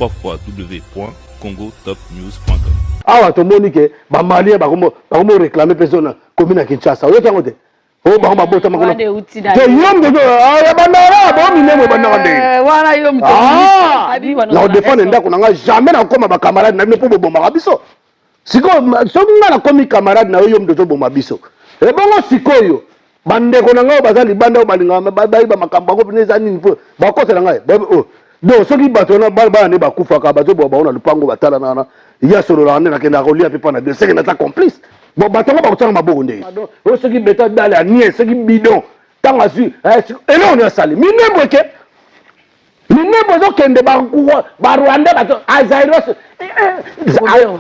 www.congotopnews.com. Ah, tout le monde dit que les Maliens vont réclamer personne commune à Kinshasa. Vous avez oh, bah, on va botter ma commune. Ah, on défend qu'on n'a jamais encore ma camarade n'a pas bon marabiso. Si on a comme camarade n'a eu de bon mabiso. Et bon, si koyo. Bande qu'on a bazali bande balinga ba makamba ko neza nini po ba ko tela ngai donc ceux qui batona ba ne ba kufa ka bato ba on a le pango batala na ya solo la na kenda ko lia pe pa na de c'est que na ta complice bon batonga ba ko tanga maboko ndé ceux qui beta dale a nier ceux qui bidon tanga su et là on est sali minembo ke minembo zo kende ba Rwanda bato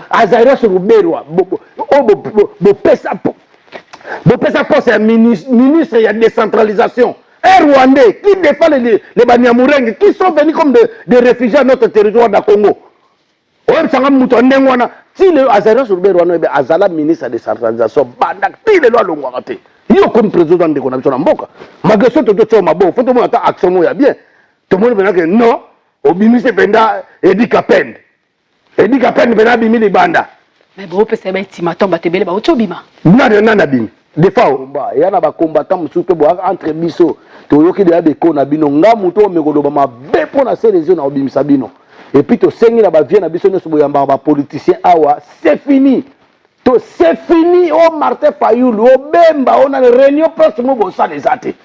Azairos Ruberwa bo pesa le poste est ministre de la décentralisation. Un Rwandais qui défend les Banyamulenge qui sont venus comme des réfugiés à notre territoire de Congo. Si le Azara Sourbe Rwanda est Azala ministre de la décentralisation, il est là le Rwanda. Il y a comme président de la Mboka. Malgré ça, tout le monde il faut que tu action bien. Tout le monde veut dire non, au ministre Benda, Edi Kapen. Edi Kapen Benda Bimi les Banda. Mais bon, peut-être que tu m'attends, tu vas te bima. Non, des fois, il y a des combattants entre biso. Tu as des cons à bino. Nga muto me golo ba be pona se les na obimisa bino. Et puis tu sengi na ba vie na biso no sobo yamba ba politicien awa, c'est fini. To c'est fini o Martin Fayulu o Bemba on a une réunion prochainement bo ça les athées.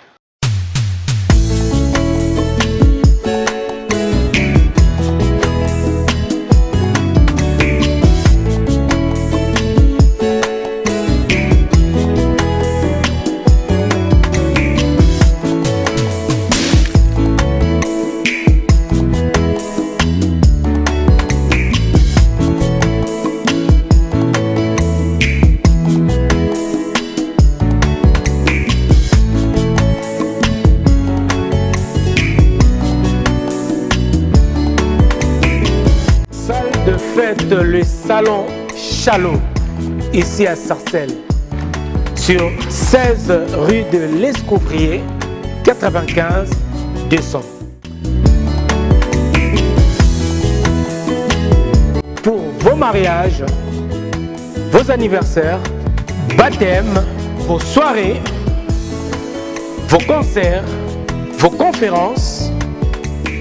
Le salon Chalot, ici à Sarcelles, sur 16 rue de l'Escofrier, 95 200. Pour vos mariages, vos anniversaires, baptêmes, vos soirées, vos concerts, vos conférences,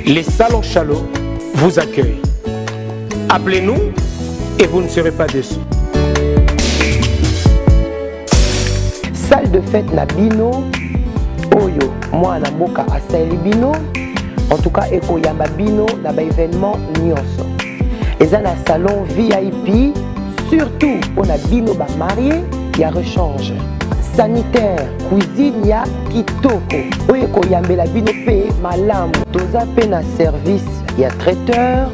les salons Chalot vous accueillent. Appelez-nous et vous ne serez pas déçus. Salle de fête na bino oyo moi na mboka asali bino en tout cas eko yamba bino na ba événement nyonso. Eza na salon VIP surtout on a bino ba marié ya rechange. Sanitaire, cuisine ya kitoko. Oyo eko yambela bino pe malamu. Toza pe na service ya traiteur.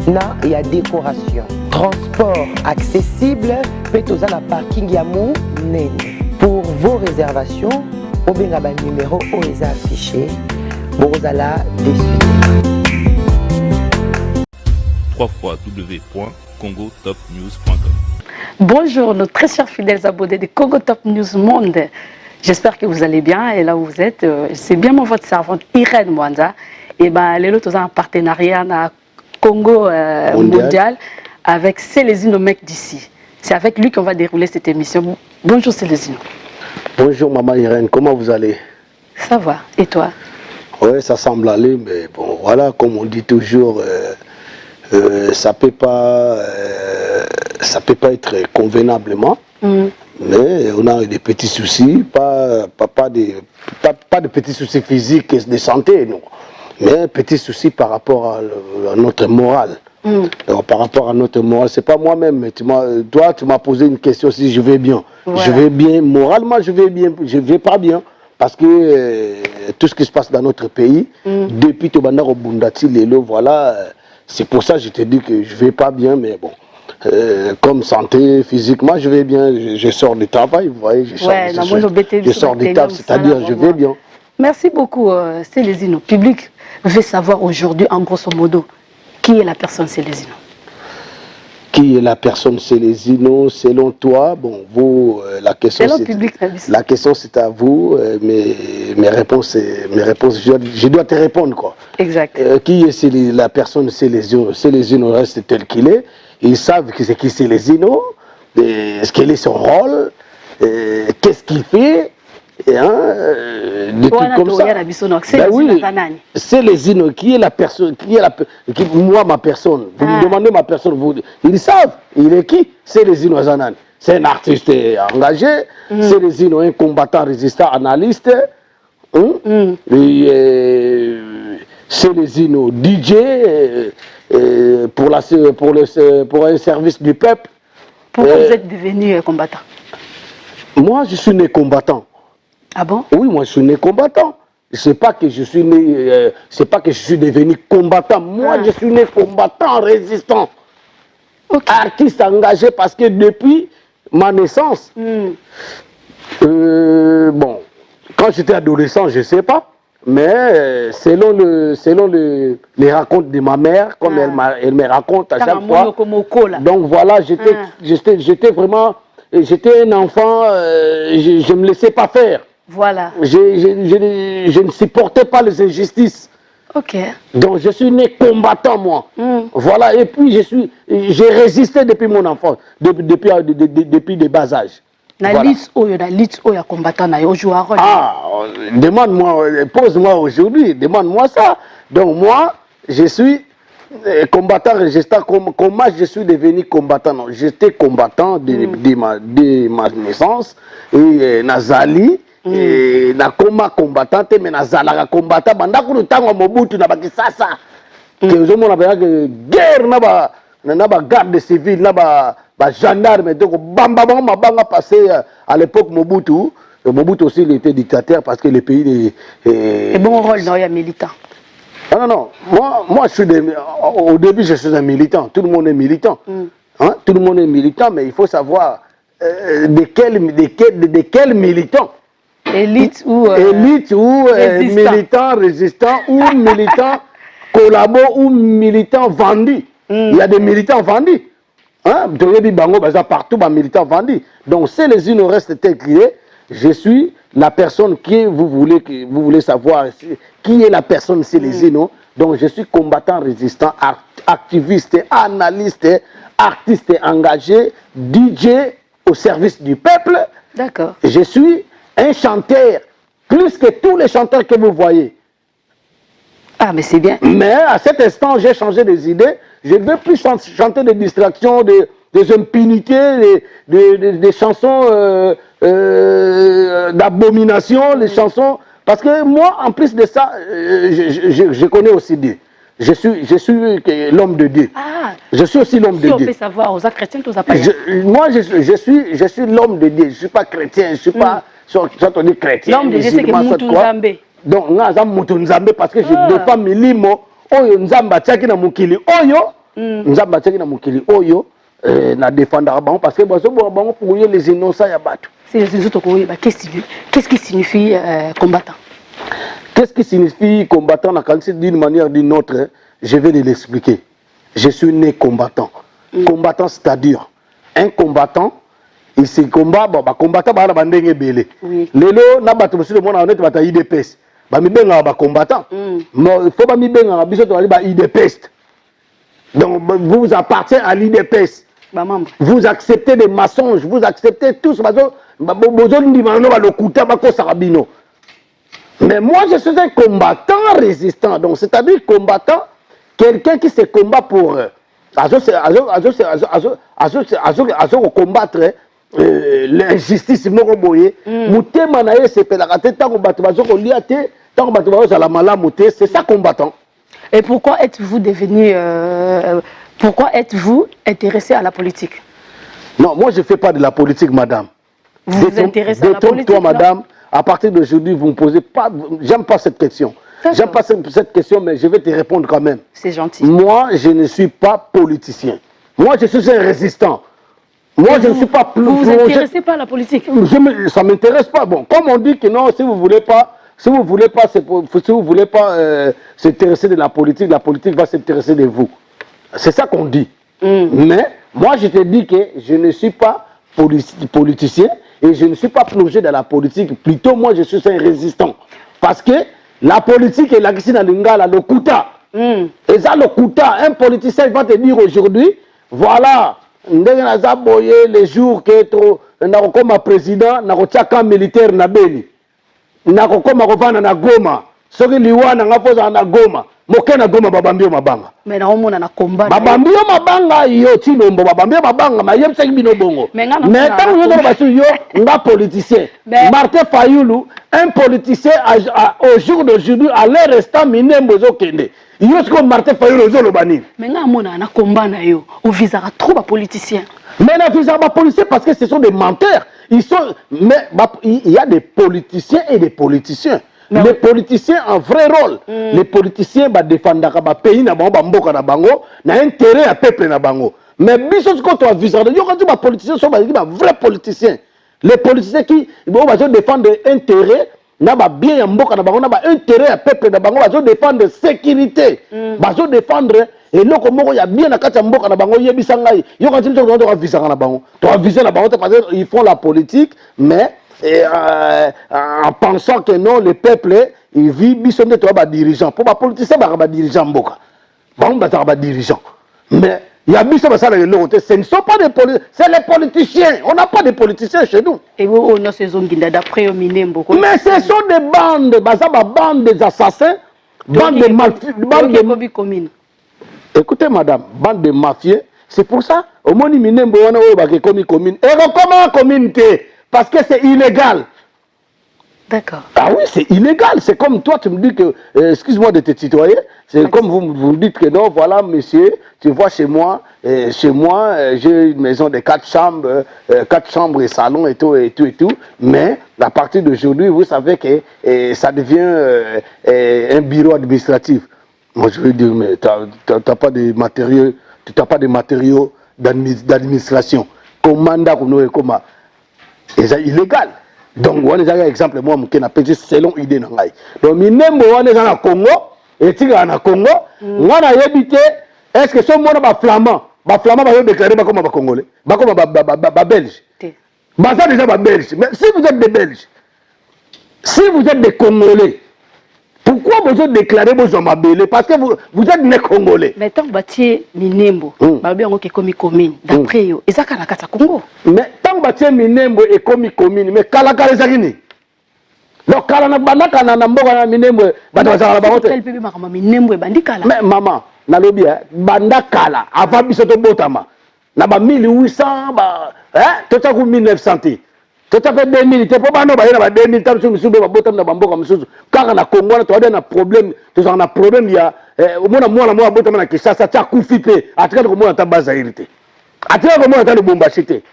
Na y a décoration, transport accessible, peut-être la parking yamou nene. Pour vos réservations, au benga numéro où est affiché, Bozala dessus. www.congotopnews.com. Bonjour nos très chers fidèles abonnés de Congo Top News Monde. J'espère que vous allez bien et là où vous êtes, c'est bien votre servante Irène Mwanda. Et ben les autres ont un partenariat na Congo mondial avec Célésino mec d'ici. C'est avec lui qu'on va dérouler cette émission. Bonjour Célésino. Bonjour maman Irène, comment vous allez? Ça va, et toi? Oui, ça semble aller, mais bon, voilà, comme on dit toujours, ça peut pas être convenablement, mais on a des petits soucis, pas de petits soucis physiques et de santé, non. Mais petit souci par rapport à notre morale. Alors, par rapport à notre morale, c'est pas moi-même, mais toi, tu m'as posé une question si je vais bien. Voilà. Je vais bien, moralement, je vais bien, je vais pas bien. Parce que tout ce qui se passe dans notre pays, depuis Tobanda Bundati, Lelo, voilà, c'est pour ça que je te dis que je vais pas bien, mais bon. Comme santé, physiquement, je vais bien. Je sors du travail, vous voyez, je sors du travail, c'est-à-dire je vais bien. Merci beaucoup, Célésino. Public veut savoir aujourd'hui, en grosso modo, qui est la personne Célésino. Qui est la personne Célésino selon toi? Bon, vous, la question c'est à vous, mes réponses, je dois te répondre quoi. Exact. Qui est la personne Célésino? Célésino reste tel qu'il est. Ils savent que c'est qui Célésino, quel est son rôle, qu'est-ce qu'il fait. Des trucs comme ça. Ben oui, c'est les inno qui est la personne, moi ma personne. Vous me demandez ma personne, ils savent, il est qui? C'est les inno Zanan. C'est un artiste engagé, c'est les inno un combattant résistant analyste, c'est les inno DJ pour un service du peuple. Pourquoi vous êtes devenu combattant? Moi je suis né combattant. Ah bon? Oui, moi je suis né combattant. C'est pas que je suis né, c'est pas que je suis devenu combattant. Moi je suis né combattant, résistant, artiste engagé parce que depuis ma naissance, bon, quand j'étais adolescent, je sais pas, mais selon les racontes de ma mère, comme elle me raconte à chaque fois. Donc voilà, j'étais vraiment, j'étais un enfant, je me laissais pas faire. Voilà. Je ne supportais pas les injustices. Ok. Donc je suis né combattant moi. Voilà, et puis j'ai résisté depuis mon enfance, depuis des bas âges. Voilà. Combattant demande-moi, pose-moi aujourd'hui, demande-moi ça. Donc moi, je suis combattant résistant. Comment je suis devenu combattant? Non, j'étais combattant de ma naissance et Nazali. Na koma combattant mais nazalaka combattant bandako ntango Mobutu na bakisasa que ozomona ba guerre na ba garde civile na ba gendarme donc bamba mabanga passé à l'époque Mobutu aussi il était dictateur parce que le pays et bon rôle non il y a militant. Non moi je suis au début je suis un militant, tout le monde est militant. Hein? Tout le monde est militant mais il faut savoir de quel militant. Élite ou militant résistant ou militant collabo ou militant vendu. Il y a des militants vendus. Hein? Partout, militants vendus. Donc, c'est les unes restent tels qu'il est. Je suis la personne que vous voulez savoir qui est la personne, c'est les unes. Donc, je suis combattant résistant, activiste, analyste, artiste engagé, DJ au service du peuple. D'accord. Je suis un chanteur, plus que tous les chanteurs que vous voyez. Ah, mais c'est bien. Mais à cet instant, j'ai changé des idées. Je ne veux plus chanter des distractions, des impunités, des chansons d'abomination, les chansons. Parce que moi, en plus de ça, je connais aussi Dieu. Je suis l'homme de Dieu. Ah, je suis aussi l'homme de Dieu. Si on peut savoir, aux chrétiens, tous moi, je suis l'homme de Dieu. Je ne suis pas chrétien, je ne suis pas... Soit on dit chrétien, l'homme de Dieu, c'est que Moutou Nzambe. Donc, on a Moutou Nzambe parce que je défends mes limo. Oyo Nzamba tchaki na mukili oyo. Nzamba tchaki na mukili oyo. Na défendre bango parce que bango pour les innocents ya batu. C'est les autres qu'est-ce qui signifie combattant? Qu'est-ce qui signifie combattant d'une manière ou d'une autre? Je vais l'expliquer. Je suis né combattant. Combattant, c'est-à-dire un combattant. Il se combat, combattant, il va y belé. Lelo, na bato monsieur le monde honnête bata IDPS. Ba mi benga ba combattant. Mais il faut pas mi benga biso to ba IDPS. Donc vous appartenez à l'IDPS. Vous acceptez des mensonges, vous acceptez tous mais moi je suis un combattant résistant. Donc c'est-à-dire combattant, quelqu'un qui se combat pour combattre l'injustice c'est ça combattant. Et pourquoi êtes-vous devenu pourquoi êtes-vous intéressé à la politique? Non, moi je ne fais pas de la politique, madame. Vous vous intéressez à la politique? Toi, madame, à partir d'aujourd'hui, vous ne me posez pas. J'aime pas cette question. J'aime pas cette question, mais je vais te répondre quand même. C'est gentil. Moi, je ne suis pas politicien. Moi, je suis un résistant. Moi, je ne suis pas plus. Vous vous intéressez pas à la politique? Ça ne m'intéresse pas. Bon, comme on dit que non, si vous voulez pas s'intéresser de la politique va s'intéresser de vous. C'est ça qu'on dit. Mais Moi, je te dis que je ne suis pas politicien et je ne suis pas plongé dans la politique. Plutôt, moi, je suis un résistant. Parce que la politique est la Christine Lingala, le Kouta. Et ça, le Kouta, un politicien va te dire aujourd'hui, voilà, les jours que comme président, n'a militaire na Beni. N'a comme na Goma. Soki liwana ngapoza na Goma. Moke na Goma babambio mabanga. Mais na omona na combat. Babambio mabanga yo chinombo babambio mabanga mayem seki bino bongo. Mais tant yo basu yo nga politicien. Martin Fayoulou, un politicien au jour d'aujourd'hui à l'heure restant minembo zo kende. Yo siko Martin Fayoulou zo lobani. Mais nga mona na combat na yo, au visera trop ba politicien. Mais na visera ba politicien parce que ce sont des menteurs. Ils sont mais il y a des politiciens et des politiciens. Mais les politiciens en vrai rôle, les politiciens défendent le pays, na intérêt à peuple na bango. Mais biso quand on vise, yo quand tu politiciens sont des vrais politiciens. Les politiciens qui vont défendre intérêt na ba bien mboka na bango na ba intérêt à peuple na bango, vont défendre sécurité, vont défendre et loko moko ya bien na kati mboka na bango yebisa ngai. Yo quand tu dois viser na bango, tu vas viser na bango parce qu'ils font la politique mais en pensant que non, le peuple, il vit, bisonne de toi, dirigeant. Pour les politiciens, il y a des dirigeants. Dirigeants. Mais il y a des gens ce ne sont pas des politiciens, c'est les politiciens. On n'a pas de politiciens chez nous. Et vous, on a ces zones d'après au Minembo. Mais ce sont des bandes des assassins, bandes de mafieux. Écoutez, madame, bande de mafieux, c'est pour ça, au moins, Minembo, on a commis commune. Et comment communauté? Parce que c'est illégal. D'accord. Ah oui, c'est illégal. C'est comme toi, tu me dis que, excuse-moi de te tutoyer, c'est comme vous me dites que non, voilà, monsieur, tu vois chez moi, j'ai une maison de 4 chambres et salon et tout. Mais à partir d'aujourd'hui, vous savez que ça devient un bureau administratif. Moi, je veux dire, mais tu n'as pas de matériaux, d'administration. Commanda, comme c'est illégal. Donc, on a un exemple, moi, qui n'a pas selon l'idée. Donc, Minembo, on est en Congo, et tu es en Congo, on a habité, est-ce que ce monde est flamand? Les flamands vont déclarer comme les Congolais, comme les Belges. C'est déjà les Belges. Mais si vous êtes des Belges, si vous êtes des Congolais, pourquoi vous êtes déclaré vos hommes? Parce que vous êtes des Congolais. Mais tant que Minembo, vous comme commune, d'après eux, et ça, c'est le Congo. Mais tant que Minembo est comme commune, mais Kalaka les Agini. Donc, Kalaka na mboka Minembo, Minembo et Bandikala. Mais maman, nalobi, Bandakala, avant Bisoto Botama, na ba 1800, tout à coup 1900. Tout à fait 2000, tu ne peux pas nous dire que 2000, tu as quand on a Congo, tu as un problème, tu as un problème, il y a moi, qui ça t'a coupé, à tout cas, comment tu as basaïrité. À tout cas, comment tu as le bombachité.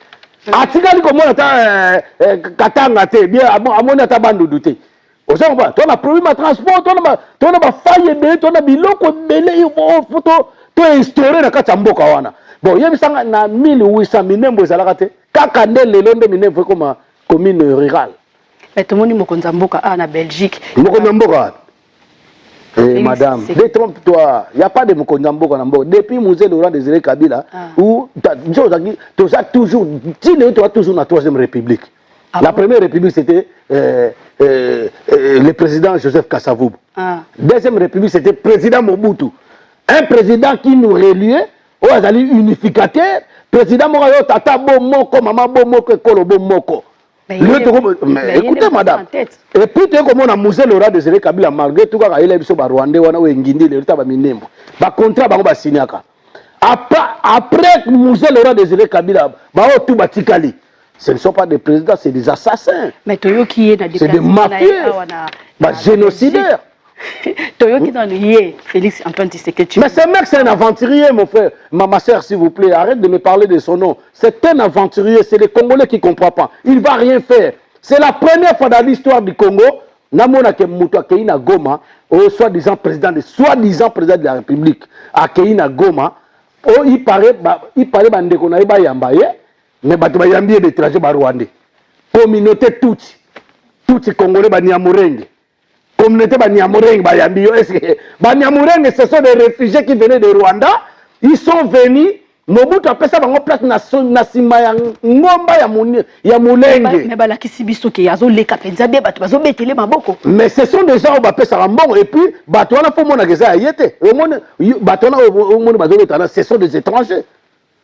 À tout cas, comment tu as katangate, bien, à mon état bandouté. Au sein, tu as un problème de transport, tu as un faille, tu as un biloko, tu as instauré dans Kachamboka. Bon, il y a 1800 Minembo, ça l'a raté. Kakandel, le long de Minembo, comme commune rurale. Mais tout le monde est en Belgique. Mokonzamboka. Madame, détrompe-toi. Il n'y a pas de Mokonzamboka. Depuis Musée Laurent Désiré Kabila, où tu as toujours, tu as toujours la Troisième République. La Première République, c'était le président Joseph Kasavubu. Deuxième République, c'était le président Mobutu. Un président qui nous reliait, unificateur. Président Morayo, Tata Bomoko, Maman Bomoko, Kolo Bomoko. Mais écoutez, madame. Et puis, comme on a Musée Laurent Désiré Kabila, malgré tout, il y a des Rwandais, on a Ngindi, le Rita Minembo. Le contrat, on va signer. Après Musée Laurent Désiré Kabila, tout Batikali. Ce ne sont pas des présidents, c'est des assassins. Mais Toyo qui est dans des mafieux, génocidaires. Félix Antoine Tshisekedi. Mais ce mec, c'est un aventurier, mon frère. Ma soeur, s'il vous plaît, arrête de me parler de son nom. C'est un aventurier, c'est les Congolais qui ne comprennent pas. Il ne va rien faire. C'est la première fois dans l'histoire du Congo, Namona Kemuto Akeina Goma, soi-disant président de la République, Akeina Goma, il paraît Bandeko Naïba Yambaye, mais Bayambi est l'étranger Rwandais. Communauté toute Congolais Banyamurenge. Communauté Banyamurenge, Bayambi, ce sont des réfugiés qui venaient de Rwanda. Ils sont venus Mobutu apesa bango place na sima ya ngomba ya mulenge. Mais balakisi biso ke yazo leka penza be bato bazo betele maboko. Mais ce sont des gens qui bapesa mbongo et puis bato wana fo mona geza yete. Bato wana mona bazo betana, ce sont des étrangers.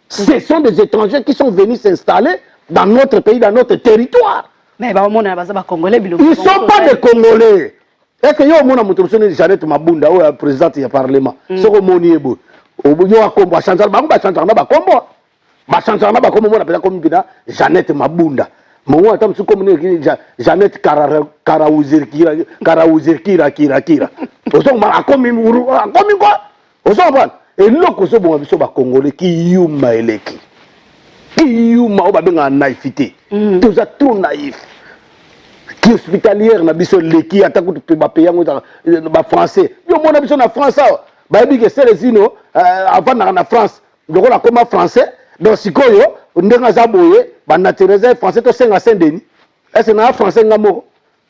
Ce sont des étrangers qui sont venus s'installer dans notre pays, dans notre territoire. Mais ba mona baza ba congolais bilo. Ils sont pas des Congolais. Est-ce que yo mona mutumusoni Jeannette Mabunda ou présidente du parlement? Soko moni ebo. Yo akombo a changer bango ba changer na ba kombo. Ba changer na ba kombo mona pela komi bina Jeannette Mabunda. Mongo atam su komune Jeannette Karaouzerkira. Ozo ma akomi quoi? Ozo ban. Et loko zo bonga biso ba Congolais ki yuma eleki. Ki yuma o ba benga naïveté. Tous a trop naïf. Qui hospitalière na biso leki atakutu pe ba payango ba français. Yo mona biso na France ba bi que c'est les ino avant na France. Donc on a comme français. Donc sikoyo ndenga za boye ba naturaliser français to senga Saint-Denis. Est-ce na français ngamo?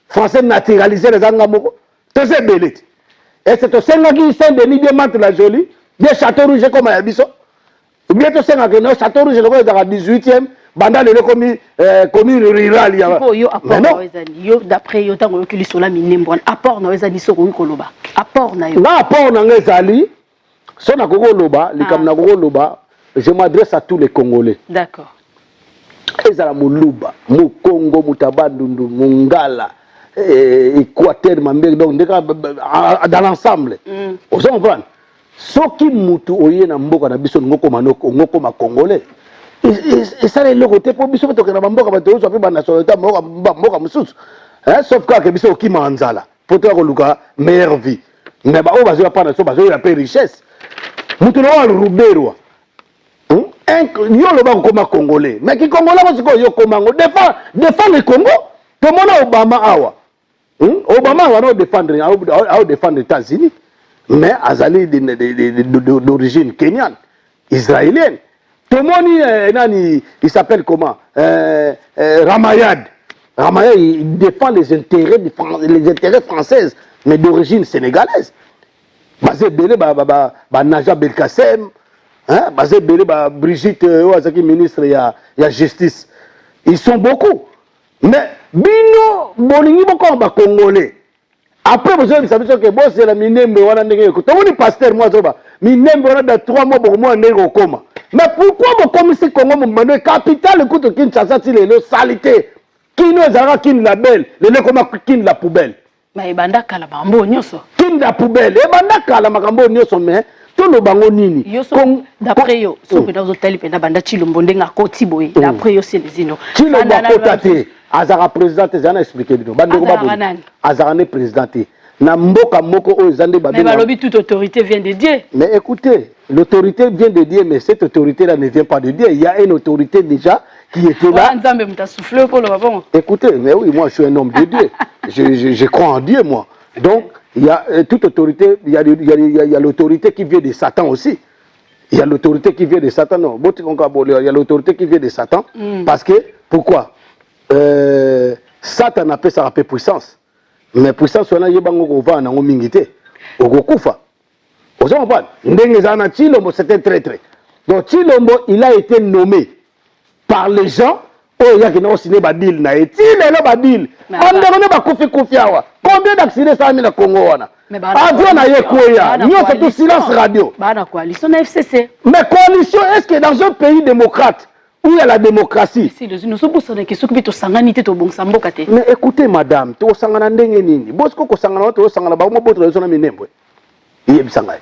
Français naturaliser les ngamo. To c'est belé. Est-ce to senga ki Saint-Denis bien Mantes la Jolie, bien Château Rouge comme ya biso. Ou bien to senga que no Château Rouge le ko dans 18e banda le commune rurale ya. Yo apport na wezani. Yo d'après yo tango yokili sola minembo apport na wezani so ko koloba. Apport na yo. Na apport na ngezali so na koko loba, likam na koko loba, je m'adresse à tous les Congolais. D'accord. Ezala muluba, Mukongo, Mutabandundu, Mungala, Équateur, Mambé, donc dans l'ensemble. Vous comprenez? Ce qui mutu oye na mboka na biso ngoko ma Congolais. Et ça les côté pour biso to kana mboka ba to so pe ba nationalité mboka mususu. Hein, sauf que biso ki manzala. Pour toi luka meilleure vie. Mais ba o bazo pas na so bazo ya pe richesse. Mutu no wa ruberwa. Yo le ba ko ma Congolais. Mais qui Congolais ko siko yo ko mango défend le Congo. To mona Obama awa. Obama va no défendre les États-Unis. Mais azali d'origine kenyane, israélienne. Tout le monde, il s'appelle comment? Ramayad. Ramayad, il défend les intérêts français, mais d'origine sénégalaise. Basé Belé, Naja Belkacem, Basé Belé, Brigitte, ministre, il y a justice. Ils sont beaucoup. Mais, Bino, Bolingi, beaucoup en Congolais. Après, vous avez dit que bon, c'est la minembe, on a négocié. Quand on est pasteur, moi, ça va. Minembe, on a dans 3 mois pour moi, on est au coma. Mais pourquoi vous commencez Congo, mon capital, écoute, Kinshasa, c'est le salité. Qui nous a qui la belle, le comment qui la poubelle. Mais banda kala bambo nyoso. Qui la poubelle, et banda kala makambo nyoso, mais tout le bango nini. D'après yo, ce que dans l'hôtel, banda chilombo ndenga koti boy. D'après yo, c'est les ino. Chilombo kotate. Azara présidente, j'en ai expliqué. Azara n'est présidente. Na mboka moko o zande babé. Mais balobi toute autorité vient de Dieu. Mais écoutez, l'autorité vient de Dieu, mais cette autorité-là ne vient pas de Dieu. Il y a une autorité déjà qui était là. Écoutez, mais oui, moi je suis un homme de Dieu. Je crois en Dieu, moi. Donc, il y a toute autorité, il y a l'autorité qui vient de Satan aussi. Il y a l'autorité qui vient de Satan. Non, il y a l'autorité qui vient de Satan. Parce que, pourquoi? Satan appelle ça la puissance. Mais puissance, on a eu bango va na ngomingité. Ogokufa. Vous comprenez? Ndengezana Chilombo, c'était très. Donc Chilombo, il a été nommé par les gens. Oh, il y a qui n'ont signé Badil na et il est là Badil. On a pas Kofi Awa. Combien d'accidents ça a mis le Congo? Avant na yekoya, nous c'est tout silence radio. Bana coalition FCC. Mais coalition, est-ce que dans un pays démocrate où il y a la démocratie? Mais écoutez, madame, tu as nini. Bosko ko sangana to sangana ba mo boto zo na minembo. Iye bisanga.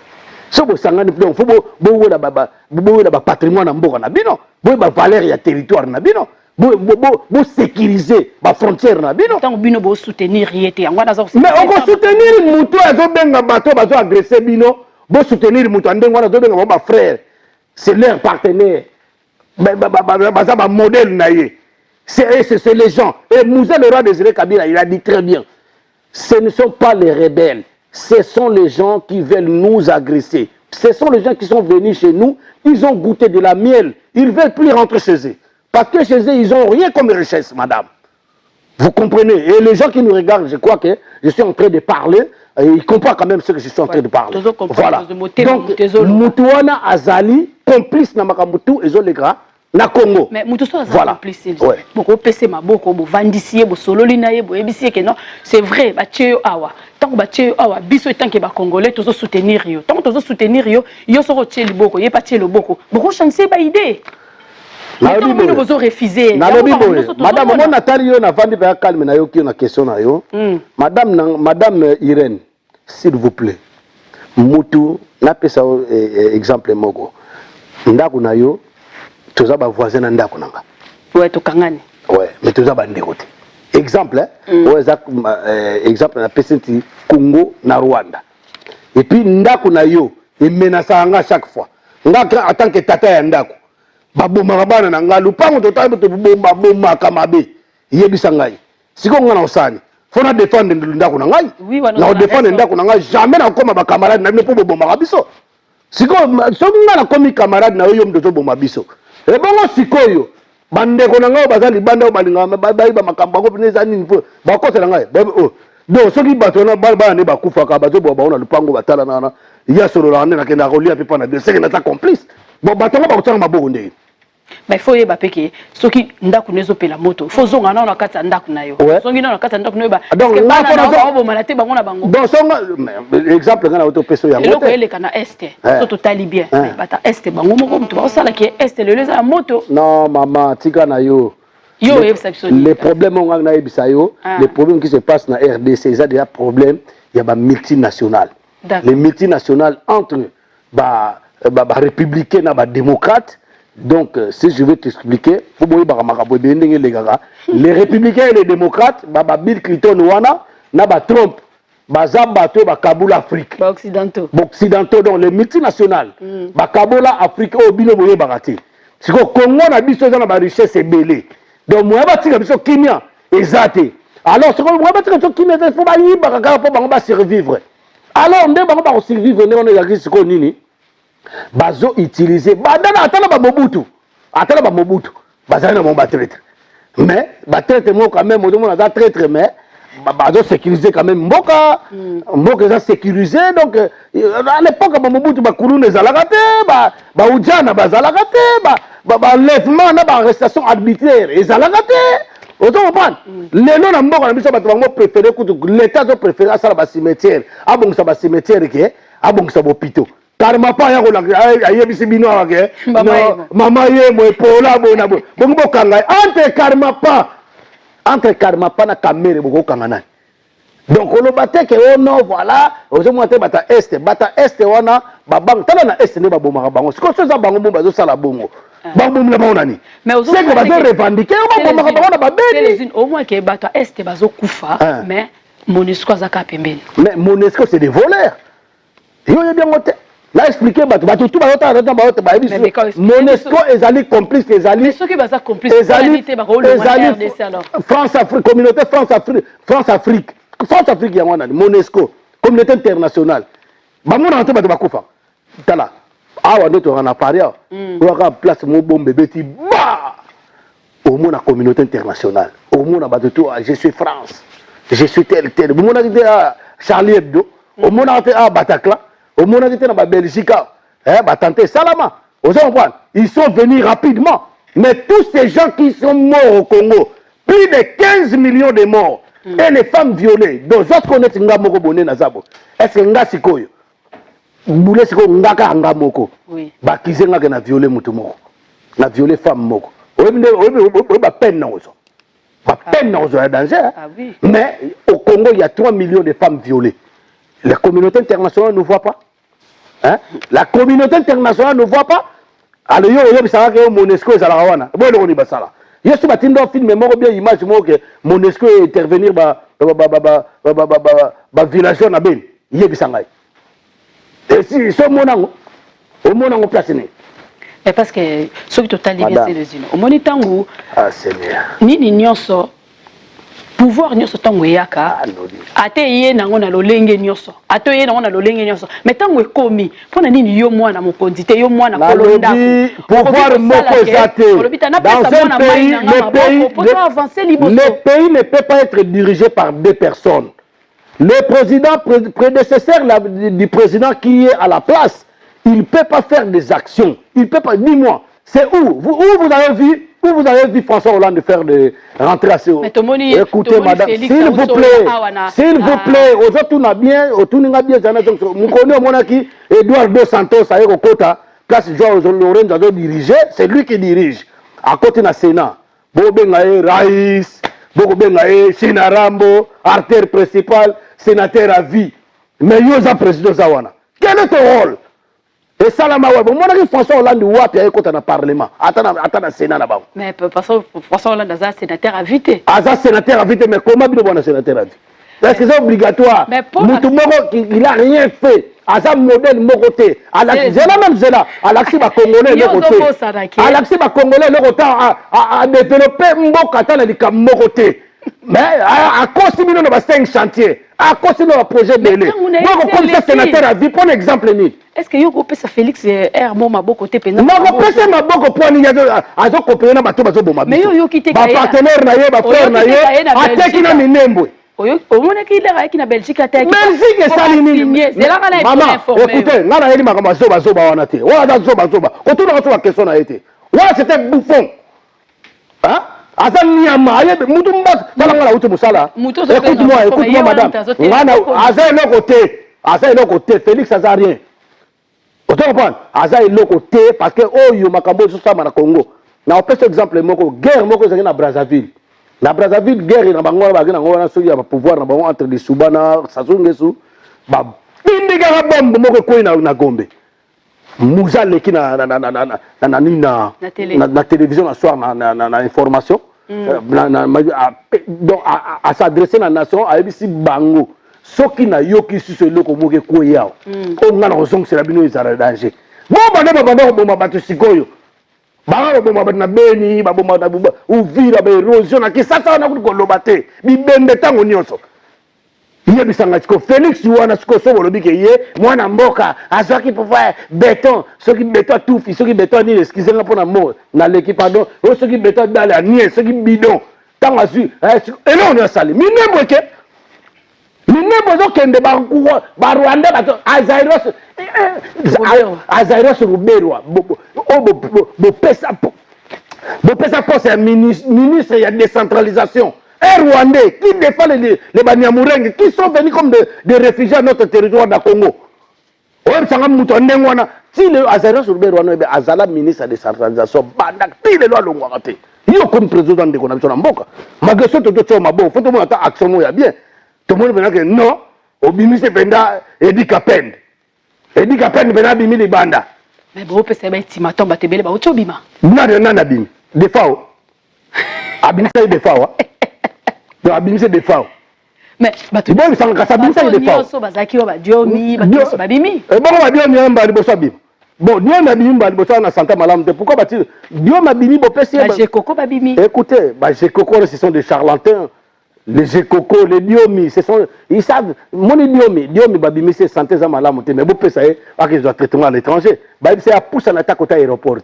So bo sangana donc faut bo la patrimoine mboka na bino, bo ba valeur ya territoire na bino. Bo sécuriser ba frontière na bino. Tant bino bo soutenir yete. Mais on va soutenir mutu azo benga bato bazo agresser bino, bo soutenir mutu andenga na zo benga ba frère. C'est leur partenaire. Modèle c'est les gens. Et Moussa le roi Désiré Kabila, il a dit très bien, ce ne sont pas les rebelles, ce sont les gens qui veulent nous agresser. Ce sont les gens qui sont venus chez nous, ils ont goûté de la miel, ils ne veulent plus rentrer chez eux. Parce que chez eux, ils n'ont rien comme richesse, madame. Vous comprenez? Et les gens qui nous regardent, je crois que je suis en train de parler, ils comprennent quand même ce que je suis en train de parler. Voilà. Donc, Moutouana Azali, complice na makambutu ezolega na Congo. Mais mutu so voilà. complice. Ouais. Boko pese maboko bo vandisier bo sololi na ye bo ebisier que non, c'est vrai ba tcheo awa. Tant que ba tcheo awa biso tant que ba congolais tozo soutenir yo. Tant que tozo soutenir yo, yo soko tcheli boko, ye pa tchelo boko. Boko chancer ba idée. Mais tant que vous refusé. Madame, on a tari yo na vandi ba calme na yo ki na question na yo. Madame Irène, s'il vous plaît. Mutu na pesa exemple moko. Ndako na yo toza ba voisin na ndako nanga. Ouais, to kangani. Ouais, mais toza ba ndeko te. Exemple exemple na pesa ti Congo na Rwanda. Et puis ndako na yo e menaça nga chaque fois. Nga en tant que tata ya ndako. Baboma bana na nga lupango totabe to bomba kamabe. Yebisa ngai. Siko nga na osani. Fona défendre ndako na ngai. Oui, na défendre ndako na ngai jamais na koma ba camarade na po bomba biso. Siko so nga na komi camarade na yo mdoto bomba biso. E bongo sikoyo bandeko na ngai bazali banda balinga ba makambo ko pineza nini po ba kote na ngai. Donc soki bato na bana ne ba kufaka bato bo baona lupango batala na ya solo la na kenda kolia pe pana de c'est na ta complice. Bon bato ba kotanga maboko ndenge. Mais il faut y aller ce qui ndaku nezo pela moto faut zonga na kata ndaku na yo zongi na kata ndaku na yo ba donc là na bo malate bango na bango donc songa exemple ngana auto peso ya moto ele kana est surtout talibien bata est bango moko mtu ba sala ki est le leza moto non maman tika na yo les problèmes on a ebisa yo les problèmes qui se passent na RDC ça déjà problème il y a ba multinationales les multinationales entre ba républicains na ba démocrates. Donc, si je vais t'expliquer, les républicains et les démocrates, Bill Clinton, Trump, Bazabato, Kaboul Afrique. Occidentaux. Occidentaux, donc les multinationales. Kaboul Afrique, au Bino Boye Barati. Si le Congo a dit que la richesse est belée. Donc, moi, je vais dire que Kimia est zaté. Alors, si moi, je vais dire que Kimia est pour survivre. Alors, on va survivre, on est à ce qu'on est. Bazo utiliser badana atala ba Mobutu bazana na bomba traître mais ba traître mo quand même on a traître mais bazo sécuriser quand même mboka za sécuriser donc à l'époque ba Mobutu ba kulune zalakate ba ujana bazalaka te ba enlèvement na ba arrestation arbitraire ezalakate auto comprendre lelo na mboka na biso ba bango préférer kutu l'état zo préférer ça ba cimetière abongisa ba cimetière ke abongisa bo pito karma pa ya kola ayebisi bino awake mama ye mo epola bona bongo kanga entre karma pa na kamere boko kanga nani donc on bate ke ono voilà ozo monter bata est wana babang tala na est ne baboma bango siko so za bango bomba zo sala bongo bango na bango nani c'est que bazo revendiquer baboma bango na babeli au moins que bata est bazo kufa mais Monesco zaka pembeni mais Monesco c'est des voleurs yo ye bien ngote. Là expliquer bato tout Monesco ezali complice ezali mais ceux qui baza complice réalité ba ko le RDC alors France Afrique communauté France Afrique ya wana Monesco communauté internationale ba mona bato bakufa tala awa ndoto on a parlé on place mo bombe beti ba au monde la communauté internationale au monde bato tout je suis France je suis tel au monde Charlie Hebdo au monde Bataclan. Au moment où on Belgique, Salama, ils sont venus rapidement. Mais tous ces gens qui sont morts au Congo, plus de 15 millions de morts, et les femmes violées, donc autres connaissent nga moko boné nazabo. Est-ce que nga sikoyo? Boulé siko nga ka nga moko. Oui. Ba kizenga ke na violer mutu moko. Na violer femme moko. Ba peine na ozo. Ba peine na ozo ya danger. Ah oui. Mais au Congo, il y a 3 millions de femmes violées. La communauté internationale ne voit pas. Hein? La communauté internationale ne voit pas. Alors, il y a Monesco et Zalawana. Bon, on y va ça là. Il y a un film, mais bien image que Monesco intervenir dans le village de Ben. Il y a un et si ce monango, au monango place. Mais parce que ceux qui total bien c'est les unes. Au monitango. Ah, Seigneur. Ni nyonso. Pouvoir nyonso tango yaka ate ye nango na lolenge nyonso ate ye nango na lolenge nyonso mais tango ekomi pona nini yo mwana mokonzi te yo mwana kolonda pouvoir moko zate dans un pays le pays ne peut pas être dirigé par deux personnes. Le président prédécesseur du président qui est à la place il ne peut pas faire des actions. Il ne peut pas. Dis-moi, c'est où vous avez vu François Hollande faire des rentrer à CO. Écoutez, madame, s'il vous plaît, aujourd'hui, on a bien, nous connaissons Monaki, Eduardo Dos Santos, à Kota, place Joao Lorenzo a dirigé, c'est lui qui dirige. À côté du Sénat, Bobengae, Raïs, Bobengae, Chinarambo, artère principale, sénateur à vie. Mais il y a un président Zawana. Quel est ton rôle? Et ça, là, moi, François Hollande, il y a un parlement. Attends, le Sénat là-bas. Mais François Hollande, il est sénateur à vie. Il est sénateur à vie, mais comment il est sénateur à vie? C'est obligatoire. Mais il n'a rien fait. Il a un modèle mokoté. Alaxi va Congolais le côté. Alaxi va Congolais le côté à développer Mbokata mokoté. Mais à cause de 5 chantiers, à cause de projet de l'île. Moi, comme ça, sénateur à vie, pour exemple, est-ce que vous avez Félix R. Moma côté pénal? Non, je pense que beaucoup pour nous, à ce qu'on peut pas tout bon. Mais yo quitté ma partenaire naïe, ma frère naïe, à tel qu'il a mis nembo. Au moins qu'il est qui na Belgique à terre. Belgique est salini. C'est là qu'on a maman, écoutez, on a dit ma zoba on a été. On a zoba. Quand on a la question a été. Ouais, c'était bouffon. Hein? Azan Niama, Moutoumba, Talanga Outu Moussala. Écoute-moi, madame. Azan est le côté, Félix Azarien. Vous comprenez? Azan est le côté parce que, oh, yo, Makambo, tout ça, na Congo. Na opé cet exemple, guerre, moko, c'est na Brazzaville. Na Brazzaville, guerre, na Bangoa, na pouvoir, entre les Soubana, Sazungesu, ba, bindiga bombe, moko, koi na Gombe. Mouza leki na télévision la soir na information donc à s'adresser à la nation à ABC bango soki na yoki sur ce loko moke koya o ngana ozong c'est la bino izara danger bon banda bato sikoyo ba ba na beni ba bomba na buba uvira ba erosion na kisasa na ko lobate bibembe tango nyonso. Il y a des Félix Ouana Skoso, le bique yé, moi na mboka, à ceux qui peuvent faire béton, ceux qui béton tout, ceux qui béton ni excusez-moi pour la mort, na l'équipe pardon, ceux qui béton dans la nier, ceux qui bidon, tant à su, et là on est salé. Mine boke, mine bozo kende ba Rwanda ba Azairos Ruberwa, bo pesa poste un ministre il y a décentralisation. Un Rwandais qui défend les Banyamureng qui sont venus comme des réfugiés à notre territoire de Congo. Si le Azara sur le Rwanda, Azala ministre de décentralisation, si le loi l'ongwate, il y a comme président de Konamison Mboka. Malgré ça, tout le monde faut tout le monde action bien. Tout le monde dit non, au bimi c'est Benda Edi Kapen. Edi Kapen Benda bimi les banda. Mais bon, peut se mettre ma tombe à te belle, bah au bima. Non, bimi. Des fois, abimi c'est des fois. Abimi c'est des fois. Mais tu vois ça abimi c'est des fois. So bazaki wa diomi, ba babimi. Bon ba diomi amba liboso abimi. Bon diomi abimi ba liboso na santé malam te pourquoi ba-t-il diomi abimi bo pesi ba Jekoko babimi. Écoutez, ba Jekoko ce sont des charlatans. Les Jekoko, les diomi, ce sont ils savent mon diomi babimi c'est santé za malam te mais bo pesa parce qu'ils ont traitement à l'étranger. Ba c'est à pousser en attaque au aéroport.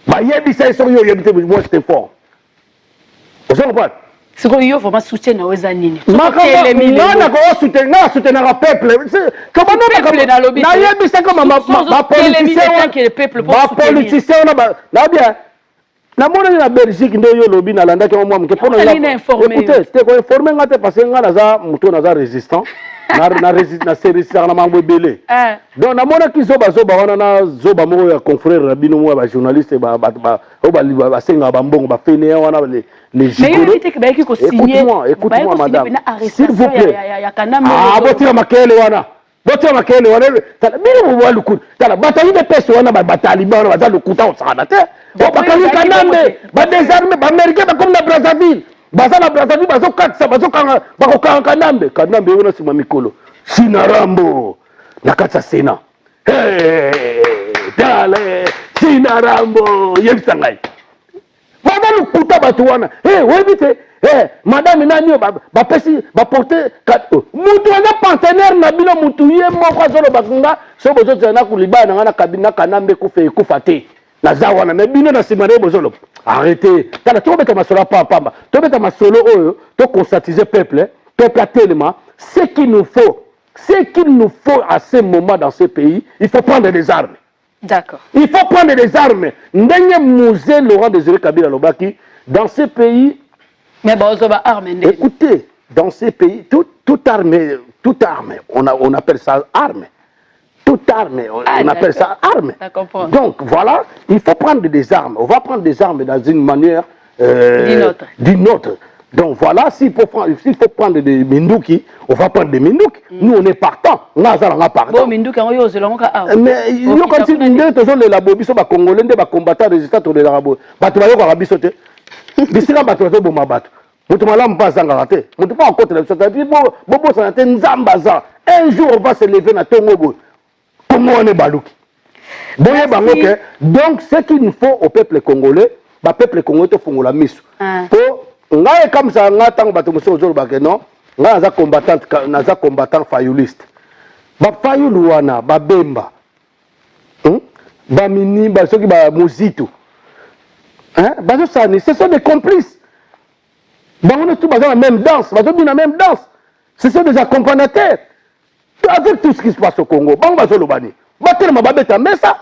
Ba yebi ça so yo yebi te moi c'était fort. Vous comprenez? C'est quoi il faut vraiment soutenir aux années. Non, soutenir le peuple. Comment on peut dans l'objet? C'est comme ma politicien. Là bien. Na mona na Belgique ndo yo lobi na landa ke moi mke pona ya. Écoutez, c'était quoi informer ngate parce que ngana za muto na za résistant. Na résistant na mambo belé. Donc na mona ki zoba wana na zoba mo ya confrère rabino mo ba journaliste ba senga ba mbongo ba fene wana les gigolo. Mais il signer. Écoute-moi madame. S'il vous plaît. Botira makele wana. Botira makele wana. Tala bino mo waluku. Tala batali de pese wana ba bataliban ba za lukuta o sakana te. Bakali kanambe ba désarmé ba américain ba comme na Brazzaville. Baza na Brazzaville bazo katsa bazo kanga bakokanga kanambe wana sima mikolo. Chinarambo na katsa sena. Dale Chinarambo yebsangai. Baza lukuta batu wana. Webite madame nani ba pesi ba porter mutu na partenaire na bino mutu ye moko azolo bakunga so bozo tsana kulibana ngana kabina kanambe kufa te na zawana mais bino na simane bozolo arrêtez tala to beta masolo pamba to beta masolo oyo to conscientiser peuple a tellement ce qu'il nous faut ce qu'il nous faut à ce moment dans ce pays, il faut prendre des armes. D'accord. Il faut prendre des armes. Ndenge Mouzé Laurent Désiré Kabila Lobaki, dans ce pays. Mais bon, on va armer. Écoutez, dans ces pays, toute arme, on appelle ça arme. Toute arme, on appelle ça arme. Donc voilà, il faut prendre des armes. On va prendre des armes dans une manière d'une autre. Donc voilà, s'il faut prendre des Mindouki, on va prendre des Mindouki. Nous, on est partant. On a partant. Bon, Mindouki, on est mais il y a quand il y a toujours les labos, ils sont congolais, des combattants résistants aux labos. Bah, tu vas y avoir des sautés. Des silents battus, des bombes à battre. Vous ne pouvez pas s'engager. Vous ne pouvez pas encore te lever. Un jour, on va se lever dans ton gogo. Comment on est balouki? Donc, ce qu'il nous faut au peuple congolais, le peuple congolais, il faut la mise. Ngaye comme ça ngata bato muso ozolo bakeno ngaza combattant fayuliste ba fayulu wana ba bemba ba mini ba soki ba muzito bazo sani ce sont des complices ba on est tous dans la même danse bazo dans la même danse ce sont des accompagnateurs avec tout ce qui se passe au Congo ba bazo lobani ba tellement ba beta mesa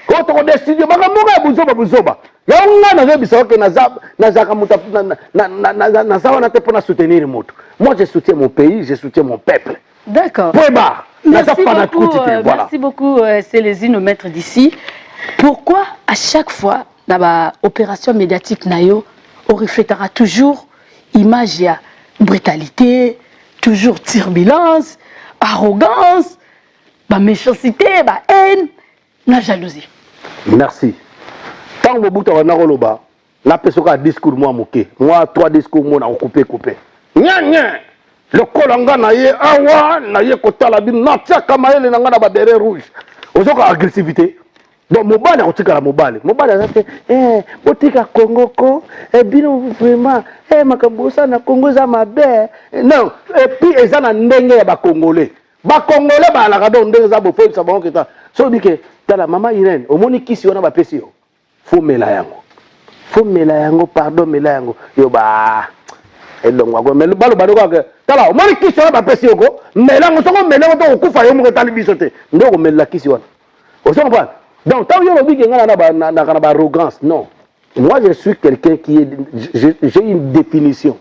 quand on décide ba monga buzoba ya on a besoin que soutenir moto. Moi je soutiens mon pays, je soutiens mon peuple. D'accord. Merci beaucoup, Célésine, au maître d'ici. Pourquoi à chaque fois dans l'opération médiatique nayo, on reflétera toujours image ya brutalité, toujours turbulence, arrogance, méchanceté, haine, la jalousie. Merci. Quand vous boutez un aroloba, la personne a un discours moi moqué. Moi 3 discours moi on coupé. Nya le kolanga na ye awa na ye kota la bin na tia kamaele na ngana ba beret rouge. Ozoka agressivité. Donc mobile on tika la mobile. Mobile ça fait otika Congo ko bino vraiment makambosa na Congo za mabe. Non, et puis eza na ndenge ya ba congolais. Ba congolais ba la kadon ndenge za bo fo sa ba okita. So dit que tala mama Irène, omoni kisi ona ba pesi yo. Faut mela yango, pardon mela yango. Yo ba elongwa go melo balo balo ka tala omoni kisi ona ba pesi yo ko melango soko melango to okufa yo mo tali bisote ndoko mela kisi wana. Osoko pas. Donc tant yo lobi ngana na ba arrogance, non. Moi je suis quelqu'un qui est j'ai une définition.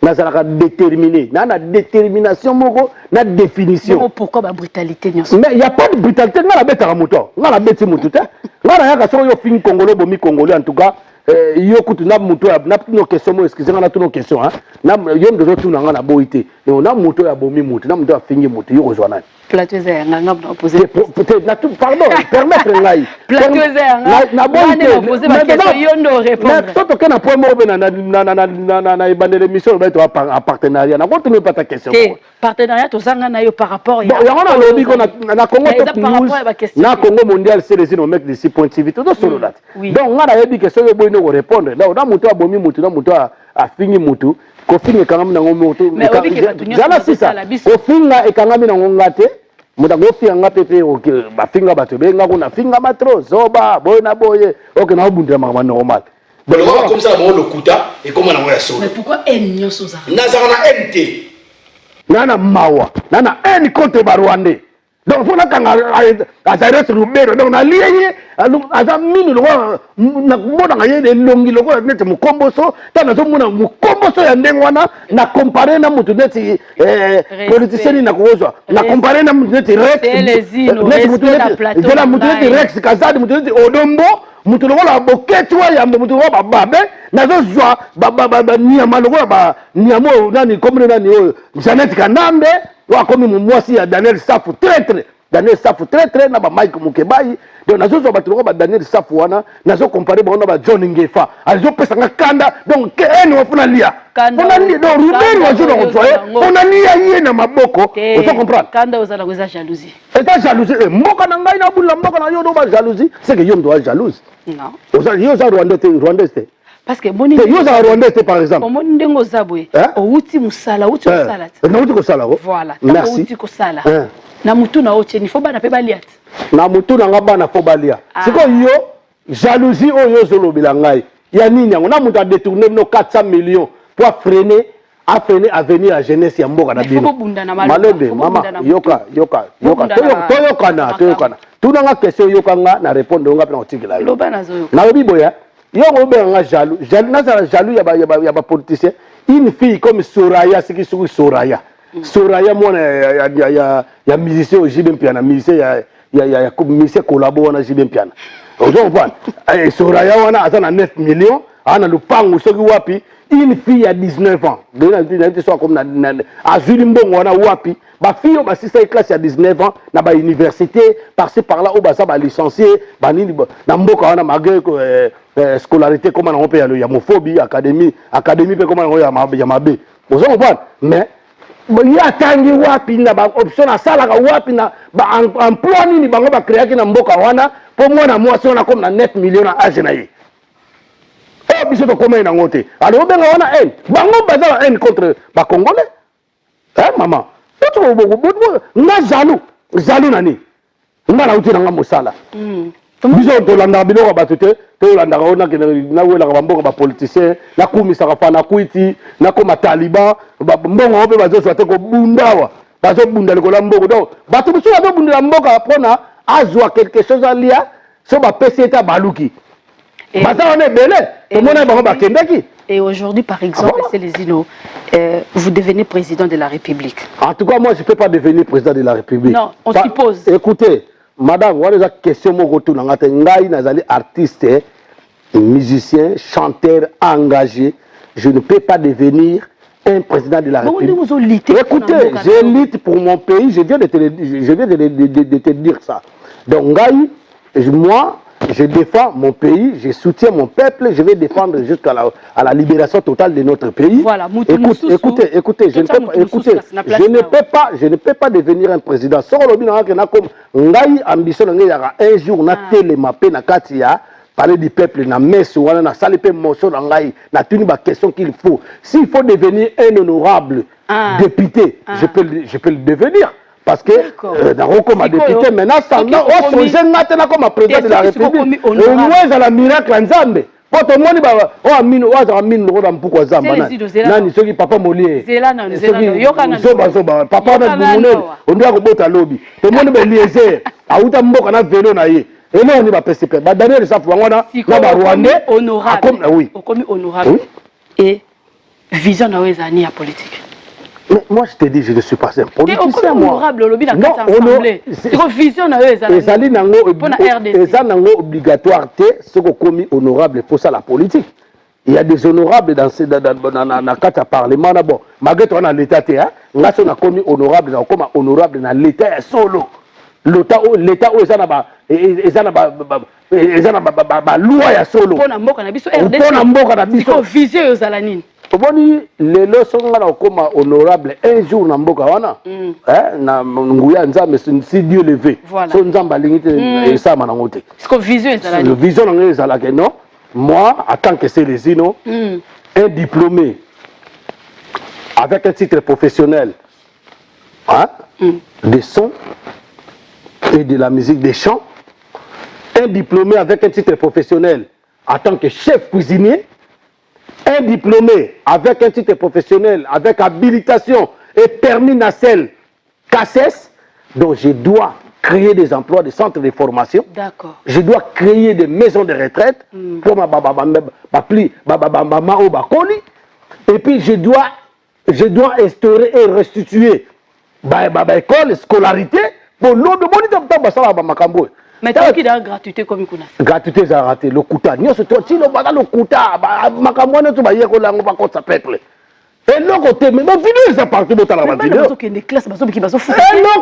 Nazalaka déterminé, na détermination moko na définition. Mais pourquoi la brutalité? Mais il n'y a pas de brutalité, on a la bête à moto. On a la bête à moto. On a la question yo fin congolais bomi congolais en tout cas. Yo kutu na moto na nos questions, excusez-moi na toutes nos questions hein. Na yo ndo zo tuna na boité. Mais on a moto ya bomi moto, na moto a fingi moto yo rejoindre. Plateauzer ngam na poser. Peut-être na tout pardon, permettre ngai. Plateauzer na boité. Poser ma question yo ndo répondre. Mais surtout que na point mo na ibandele mission va être en partenariat. Na continue pas ta question. Partenariat to zanga na yo par rapport ya on a lobby qu'on a na Congo Top News na Congo mondial c'est les au mec de 6.tv tout solo là. Donc on a dit que ça yo boino répondre. Là on a muto abomi muto na muto a fingi muto ko fingi kangam na ngomoto. Mais obi ke batunyo c'est ça. Ko finga e kangami na ngongate muta go finga pepe OK ba finga bato benga ko na finga matro zoba boyna boye OK na obundira mama normal. Donc comme ça on le kuta et comment on a solo. Mais pourquoi elle nyoso za? Na za na NT. Nana mawa nana eni contre barwande donc fona kanga azare sur rubero donc na liye aza mini lo na mona ngaye de longi lo ko nete mukomboso tana zo mona mukomboso ya ndengwana na comparer na mutu neti politicien na kuozwa na comparer na mutu neti Rex neti mutu neti Rex Kazadi mutu neti Odombo mutu lo la boketi wa yambe mutu wa bababe nazo zwa baba nyama lo ba nyamo nani komune nani Janet Kanambe wa komi mwasi ya Daniel Safu très na ba Mike Mukebai donc nazo zwa batoko ba Daniel Safu wana nazo comparer ba ba John Ngefa alizo pesa ngakanda donc eni wafuna lia on a lia donc Ruben wa jono kotoye on a lia yé na maboko on comprendre kanda ozala koza jalousie eta jalousie mboka na ngai na bula mboka na yo do ba jalousie c'est que yo ndo jalouse non oza yo za Rwandais parce que boni yo za Rwandais par exemple omoni ndengo zabwe outi musala na outi ko sala voilà merci outi ko sala na mutu na ocheni fo bana pe baliat na mutu na ngabana fo balia siko yo jalousie oyo zolo bilangai ya nini yango na mutu a détourner no 400 millions pour freiner afene avenir à jeunesse ya mboka na bino malombe mama yoka toyokana tunanga question yokanga na répondre nga pe na otikela yo na lobi boya yo obenga jaloux nazala jaloux ya ba politicien une fille comme Soraya siki suku Soraya mwana ya musicien au JB Mpiana musicien ya musicien collabo na JB Mpiana ozo comprendre Soraya wana azana 9 millions ana lupango soki wapi une fille à 19 ans azuli mbongo wana wapi ba fille ba sisa classe à 19 ans na ba université par-ci par-là au basa ba licencié ba nini na mboka wana malgré scolarité comme on peut ya homophobie académie pe comme on ya mabe ozo comprendre mais ya tangi wapi na ba option na sala ka wapi na ba emploi nini bango ba créer ki na mboka wana pour moi na moi on a comme na 9 millions na âge na ye biso to koma ina ngote alors benga wana haine bango bazala haine contre ba congolais maman to nga jaloux nani nga na uti na nga mosala biso to landa biloko batute to landa ona na wela ka bamboka ba politicien na kumisa ka pana kuiti na koma taliban mbongo ope bazo swate ko bundawa bazo bunda likola mboko donc bato biso bazo bunda mboka pona azwa quelque chose à lia so ba peseta baluki. Et aujourd'hui, par exemple, c'est les îlots. Vous devenez président de la République. En tout cas, moi, je ne peux pas devenir président de la République. Non, on suppose. Écoutez, madame, voilà la question. Je suis artiste, musicien, chanteur, engagé. Je ne peux pas devenir un président de la République. Écoutez, je lutte pour mon pays. Je viens de te dire ça. Donc, moi, je défends mon pays, je soutiens mon peuple, je vais défendre jusqu'à la libération totale de notre pays. Voilà, écoutez, je ne peux pas devenir un président. Ambition un jour na télémapé na katia parler du peuple na messe ou na salipé motion na ngai na tuni ba question qu'il faut. S'il faut devenir un honorable député, je peux le devenir. Parce que comme député maintenant comme président de la République on la miracle nzambe po to moni ba o amino wa amino ko mpuko zamba nani soki papa molie zoba papa na bumunene ondia ko bota lobi to moni ba liéger auta mboka na vélo na ye elo ni ba PCP ba Daniel Safu ngona na ba Rwandais honorable oui comme honorable et vision na wezani ya politique. Mais moi je te dis, je ne suis pas un politicien. Moi. Non, obligatoire, ce qu'on commis honorable, il faut ça la politique. Il y a des honorables dans le parlement. Bon, malgré tout, on a l'État, on a commis honorable, on a commis honorable dans l'État solo. L'État, ils ont loi solo. Oboni lelo songa na koma honorable un jour na mboka wana na nguya nzambe si Dieu le veut so nzamba lingite et ça manangote ce que vision ezalani le vision na ezala que non moi en tant que Célésino un diplômé avec un titre professionnel de son et de la musique des chants, un diplômé avec un titre professionnel en tant que chef cuisinier, un diplômé avec un titre professionnel, avec habilitation et permis nacelle CACES, donc je dois créer des emplois, des centres de formation. D'accord. Je dois créer des maisons de retraite pour ma et puis je dois instaurer et restituer école, scolarité pour l'autre bon. Mais tu as une gratuité comme il a. Gratuité, ça a raté. Le Kouta. Nous sommes tous le Kouta. Makamwana, tu vas y aller, on va contre sa peuple. Et l'autre côté, mais ma vidéo, ça partout dans la vidéo. Et l'autre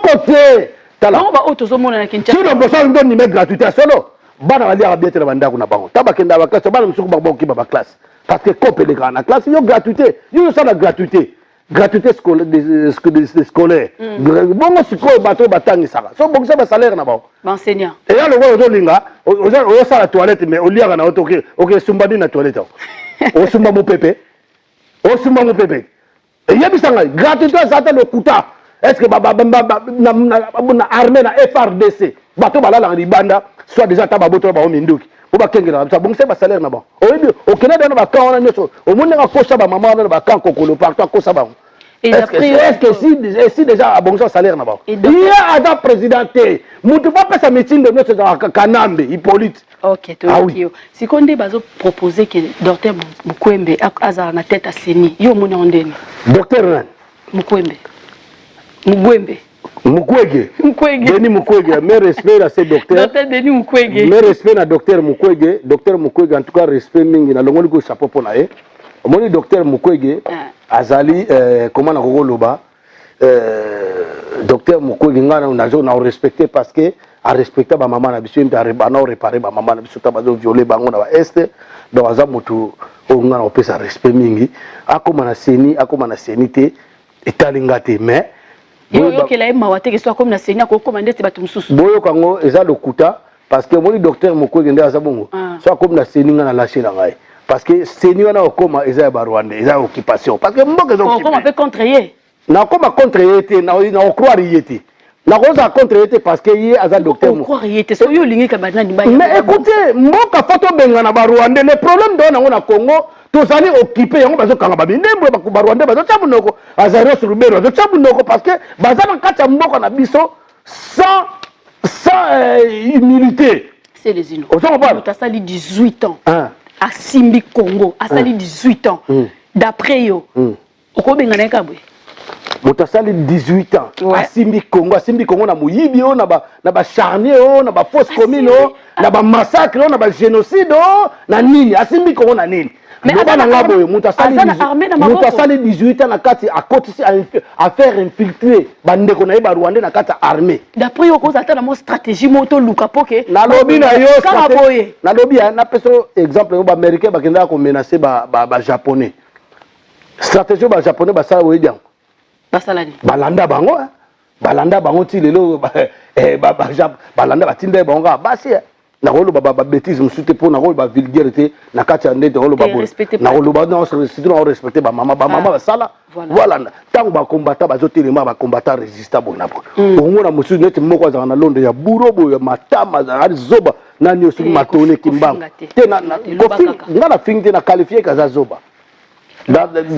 côté. On va auto monde na Kinshasa. Si le boss donne une gratuité à solo, bana va dire bien te banda kuna bango. Tabakenda ba classe, bana musuku ba ki ba classe. Parce que copé les grands na classe, yo gratuité. Yo ça la gratuité. Gratuité scolaire. Bon, c'est quoi bateau batangi ça. So bon ça salaire na ba. Enseignant. Et là le gars olinga, o ça la toilette mais o liaka na auto OK sumbadi na toilette. O sumba mo pépé. O sumba mo pépé. Et yebisanga gratuité ça le Kouta. Est-ce que na armée na FRDC bateau balala ribanda soit déjà tababoto ba minduki. o ba kengela ça bon c'est ba salaire na bon au Canada na ba kan on a nyoso au monde na ko sa ba maman na ba kan kokolo partout ko sa ba est-ce que si déjà a bon salaire na ba il y a ada présidenté mutu pas sa médecine de notre Kanambe Hippolyte. Ok, si on dit bazo proposer que docteur Mukwembe aza na tête à Seni yo moni ondeni docteur nan Mukwembe Denis Mukwege, mes respects à ce docteur. Docteur Denis Mukwege. Mes respects à docteur Mukwege. Docteur Mukwege, en tout cas, respect mingi na longoli ko chapeau pour nae. Moni docteur Mukwege, azali comment na ko loba docteur Mukwege ngana na respecté parce que a respecter ba maman na biso mpa na réparer ba maman na biso ta bazo violer bango na ba est donc aza mutu o ngana opesa respect mingi akoma na senité etalingate mais yo kela ema wate ke so comme na senya ko commander te batum susu boyo kango eza lokuta parce que moni docteur Mukwege nda azabongo so comme na seninga na lâcher na ngai parce que seni wana okoma eza ba Rwanda eza occupation parce que mboka eza occupation on peut contrer na koma contre yete na croire yete na koza contre yete parce que yi aza docteur on croire yete so yo lingi ka banani ba mais écoutez mboka photo benga na ba Rwanda le problème do na Congo tozali occupé yango bazo kanga ba bindembo ba Rwanda bazo tsamunoko azaro sur Rubero bazo tsamunoko parce que baza na kati ya mboka na biso sans humilité c'est les inno on sali 18 ans à Simbi Congo a sali 18 ans d'après yo okobenga na kabwe motasali 18 ans asimbi Congo na muyibi o na ba charnier o na ba fausse commune o na ba massacre o na ba génocide o na nini asimbi Congo na nini mais bana ngabo motasali 18 ans na kati a kotisi à faire infiltrer bande ko na ba Rwanda na kati armée d'après yo ko zata na mo stratégie moto luka poke na lobby na yo na lobby na peso exemple ba américain ba kenda ko menacer ba japonais stratégie ba japonais ba sala wedia balanda bango ti lelo balanda batinda bango basi na rolo ba bêtise musute pour na rolo ba vulgarité na kati ya ndete rolo ba na rolo ba non respecter ba mama basala voilà tango ba combattant bazotelema ba combattant résistable na po ongo na musu nete moko za na Londres ya burobo ya matama za zoba na nyosu matone kimbanga te na ngana fingte na qualifier kaza zoba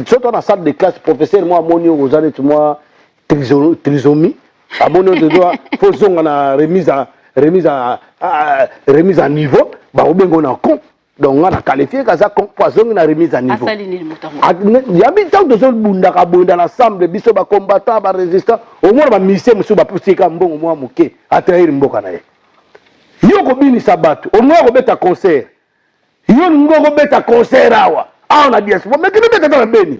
surtout dans la salle de classe, professeur, moi, moi, trisomie, à mon nom de doigt, faut remise à niveau, bah, on a con, donc on a qualifié qu'à ça, poison na remise à niveau. Il y a mis tant de gens dans l'ensemble, biso ba combattant, ba résistant, au moins ba mission, monsieur ba pousser comme bon, au moins mouké, à trahir mbokanae. Yo ko bini sabato, au moins ko beta concert. Yo ngo beta concert awa. Ah, on a dit ça. Mais qui nous met dans le béni?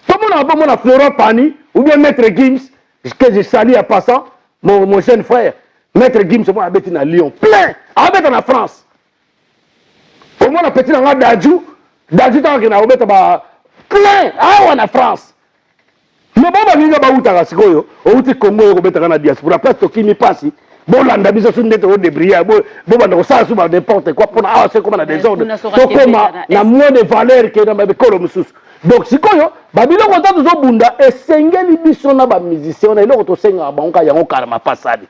Tout le monde a Florent Pani, ou bien Maître Gims, que je salue en passant, mon jeune frère. Maître Gims, moi, habite à Lyon. Plein! Habite en France. Au moins, on a petit dans la Dadjou. Dadjou, tant qu'on a habité plein! Ah, on a France. Mais bon, on va où t'as Sikoyo, où t'es Congo, on va dans la diaspora. Après, tu qui passe. Bon, là, on a besoin de débrouiller. Bon, on ça sur n'importe quoi. Pour c'est comme on a des ordres. Donc, on a moins de valeur que dans les colombiens. Donc, si quoi, Babylon, on a toujours bunda et singeli bisona ba musicien. On a l'autre singa banka yango karma passade.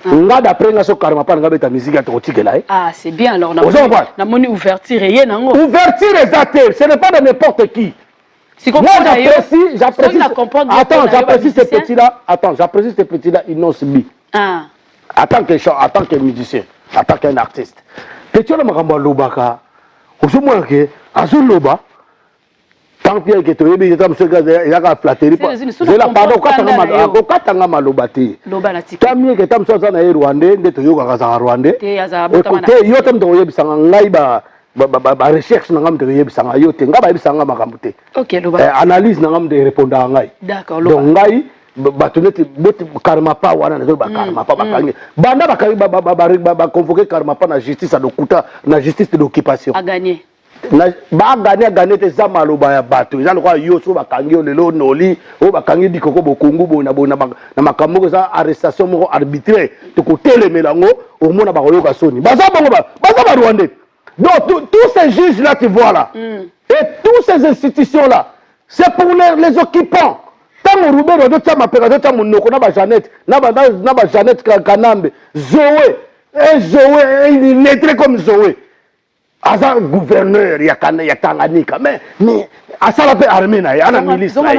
On a d'après nga so karma pas nga beta musique à trotique là. Ah, c'est bien alors. On a moni ouverture rien nango. Ouverture exacte. Ce n'est pas de n'importe qui. Moi, j'apprécie. Attends, j'apprécie ces petits-là. Attends, j'apprécie ces petits-là. Ils n'ont subi. Ah. En tant que musicien, en tant qu'un artiste. Petit homme à Lobaka, au moins que, à ce Loba, tant que tu es bien, il y a flatterie. Je la pardon, quand tu as malobati. Tant mieux que tu as un Rwandais, tu as un Rwandais. Écoutez, il y a un recherche nangam de yebisanga yote ngaba yebisanga makamute. OK, Loba. Analyse nangam de répondre à ngai. D'accord, Loba. Donc ngai batonete karma pa wana nazo ba karma pa bakangi banda ba convoquer karma pa na justice à dokuta na justice d'occupation a gagné na ba gagner te za maloba ya bato za lokwa yoso bakangi lelo noli o bakangi dikoko bokungu bona na makambo za arrestation moko arbitraire to ko telemela ngo au mona ba koyoka soni baza ba Rwandais. Donc tous ces juges là tu vois là et toutes ces institutions là c'est pour les occupants. Tant que Rubero de Tama Pera de Monoko, na ba Jeannette Kanambe, Zoé, il est lettré comme Zoé. aza gouverneur ya Tanganyika mais asala pe armée na ana milice mais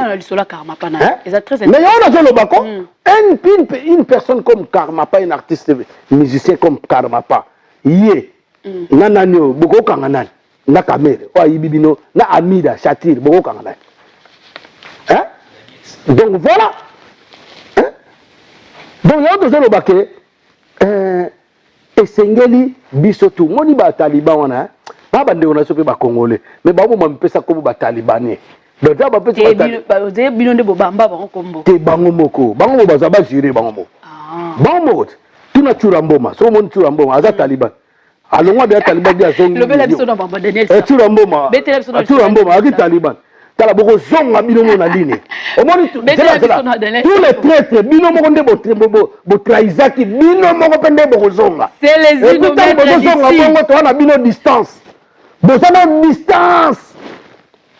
une personne comme Karmapa, un artiste musicien comme Karmapa yé nananyo boko kangana na kamere o ibibino na Amida Chatir boko kangana hein donc voilà hein donc yo dozo lo baké esengeli biso tout moni ba taliban wana ba bande on a sope ba congolais mais ba mo mpesa ko ba talibanais donc ba pesa ba bino nde bobamba ba kombo te bango moko bango baza ba gérer bango moko bango tuna churamboma so mon churamboma aza taliban alongwa de taliban dia zongi le bela biso na bamba Daniel churamboma churamboma aki taliban tala boko zonga bino mo na ligne o moni tous les traîtres bino moko nde bo trahisaki bino moko pende boko zonga c'est les innommables zonga bongo to na bino distance bozana distance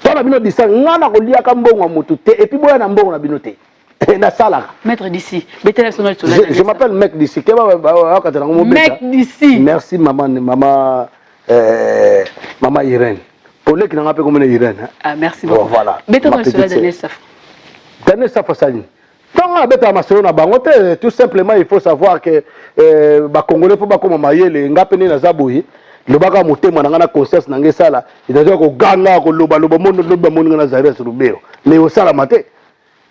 to na bino distance ngana ko liaka mbongo mutu te et puis boya na mbongo na bino te na sala maître d'ici betela sonal je m'appelle mec d'ici mec d'ici merci maman Irène pour les qui n'ont pas comme Irène ah merci beaucoup voilà betela sonal Daniel Safo Sani tant à beta masona bangote tout simplement il faut savoir que ba congolais faut pas comme mayele ngapene na zaboyi le baka motema na ngana conscience na ngesala itazo ko ganga ko loba mondo na zaire sur rubero mais au sala maté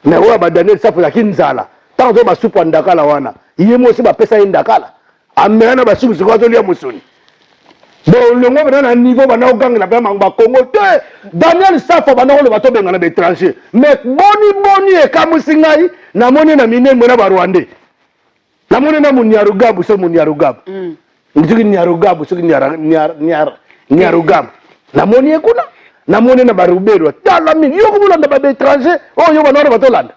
mais oya ba Daniel Safo ya kinzala tant zo ba supu ndakala wana yemo si ba pesa ndakala amena ba supu ko zo lia musoni bon le ngo na niveau ba na ganga na ba mangba Congo te Daniel Safo ba na ko le bato benga na étranger mais boni e kamusingai na moni na minembo na ba Rwandais na moni na munyarugabu so munyarugabu ndiki nyarugabu so nyarugabu na moni e kuna na moni na barubero tala mingi yo ko bulanda ba étranger o yo ba na ba to landa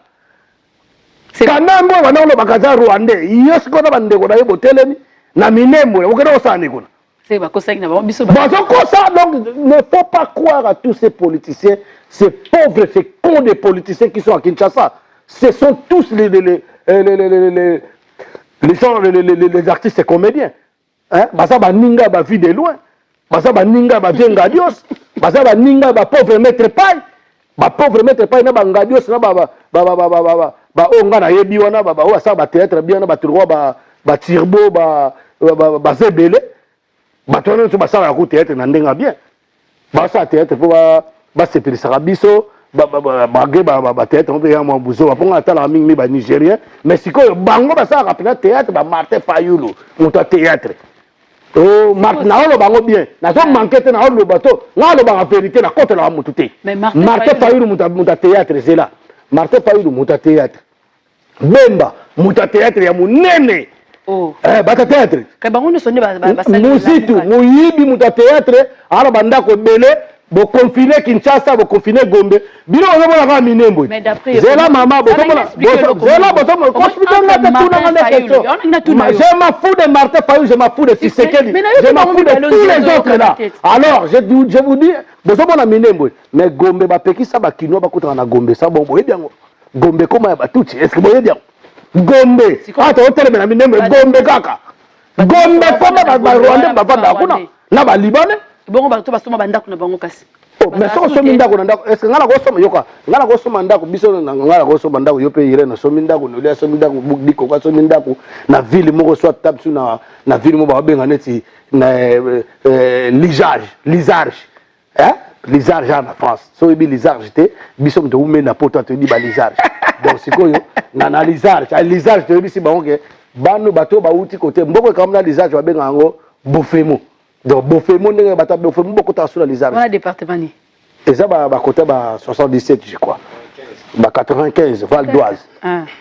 kanambo ba na lo bakaza Rwandais yo siko na bande ko na yebo telemi na minembo o kana osane kuna c'est ba ko na ba biso ba ko ça donc ne faut pas croire à tous ces politiciens ces pauvres ces cons de politiciens qui sont à Kinshasa ce sont tous les artistes et comédiens hein basa ba ninga ba vie de loin basa ba ninga ba bien gadios basa ba ninga ba pauvre maître paille na ba gadios na ba onga na yebi wana ba o sa ba théâtre bien na ba turwa ba tirbo ba zebele ba tona so ba sa ya ku théâtre na ndenga bien ba sa théâtre po ba sepelisa biso ba théâtre on peut ya mo buzo ba ponga tala mingi ba nigérien mais sikoyo bango ba sa rapena théâtre ba Martin Fayulu monta théâtre oh na olo bango bien na so manquete na olo bato na olo ba vérité na côté la mutu te Martin Fayulu monta théâtre c'est là Martin Fayulu monta théâtre Bemba monta théâtre ya munene oh bata théâtre ka bango ne sonne ba musitu muyibi monta théâtre ala banda ko belé bo confiner Kinshasa bo confiner Gombe bino on va la minembo mais d'après zela mama bo zela bo je m'en fous de Martin Fayulu je m'en fous de Tshisekedi je m'en fous de tous les autres là alors je vous dis bo la minembo mais Gombe ba pekisa ba kino ba kutana na Gombe ça bon boye biango Gombe koma ya batuti est-ce que boye biango Gombe ata hotel na minembo Gombe kaka Gombe koma ba Rwanda ba banda kuna na ba Libanais bongo bato basoma bandako na bango kasi mais so somi ndako na ndako est-ce que ngala ko soma yoka ngala ko soma ndako biso na ngala ko soma ndako yo pe ire na somi ndako no lia somi ndako bukdiko kwa somi ndako na ville moko soit tabsu na ville moko ba benga neti na lisarge hein lisarge en France so ebi lisarge te biso mto ume na poto te di ba lisarge donc sikoyo na lisarge te bisi bango ke banu bato ba uti côté mboko comme na lisarge ba benga ngo bofemo donc bofemo ndenge bata bofemo beaucoup ta sur les arbres voilà département ni et ça ba côté ba 77 je crois ba 95 Val d'Oise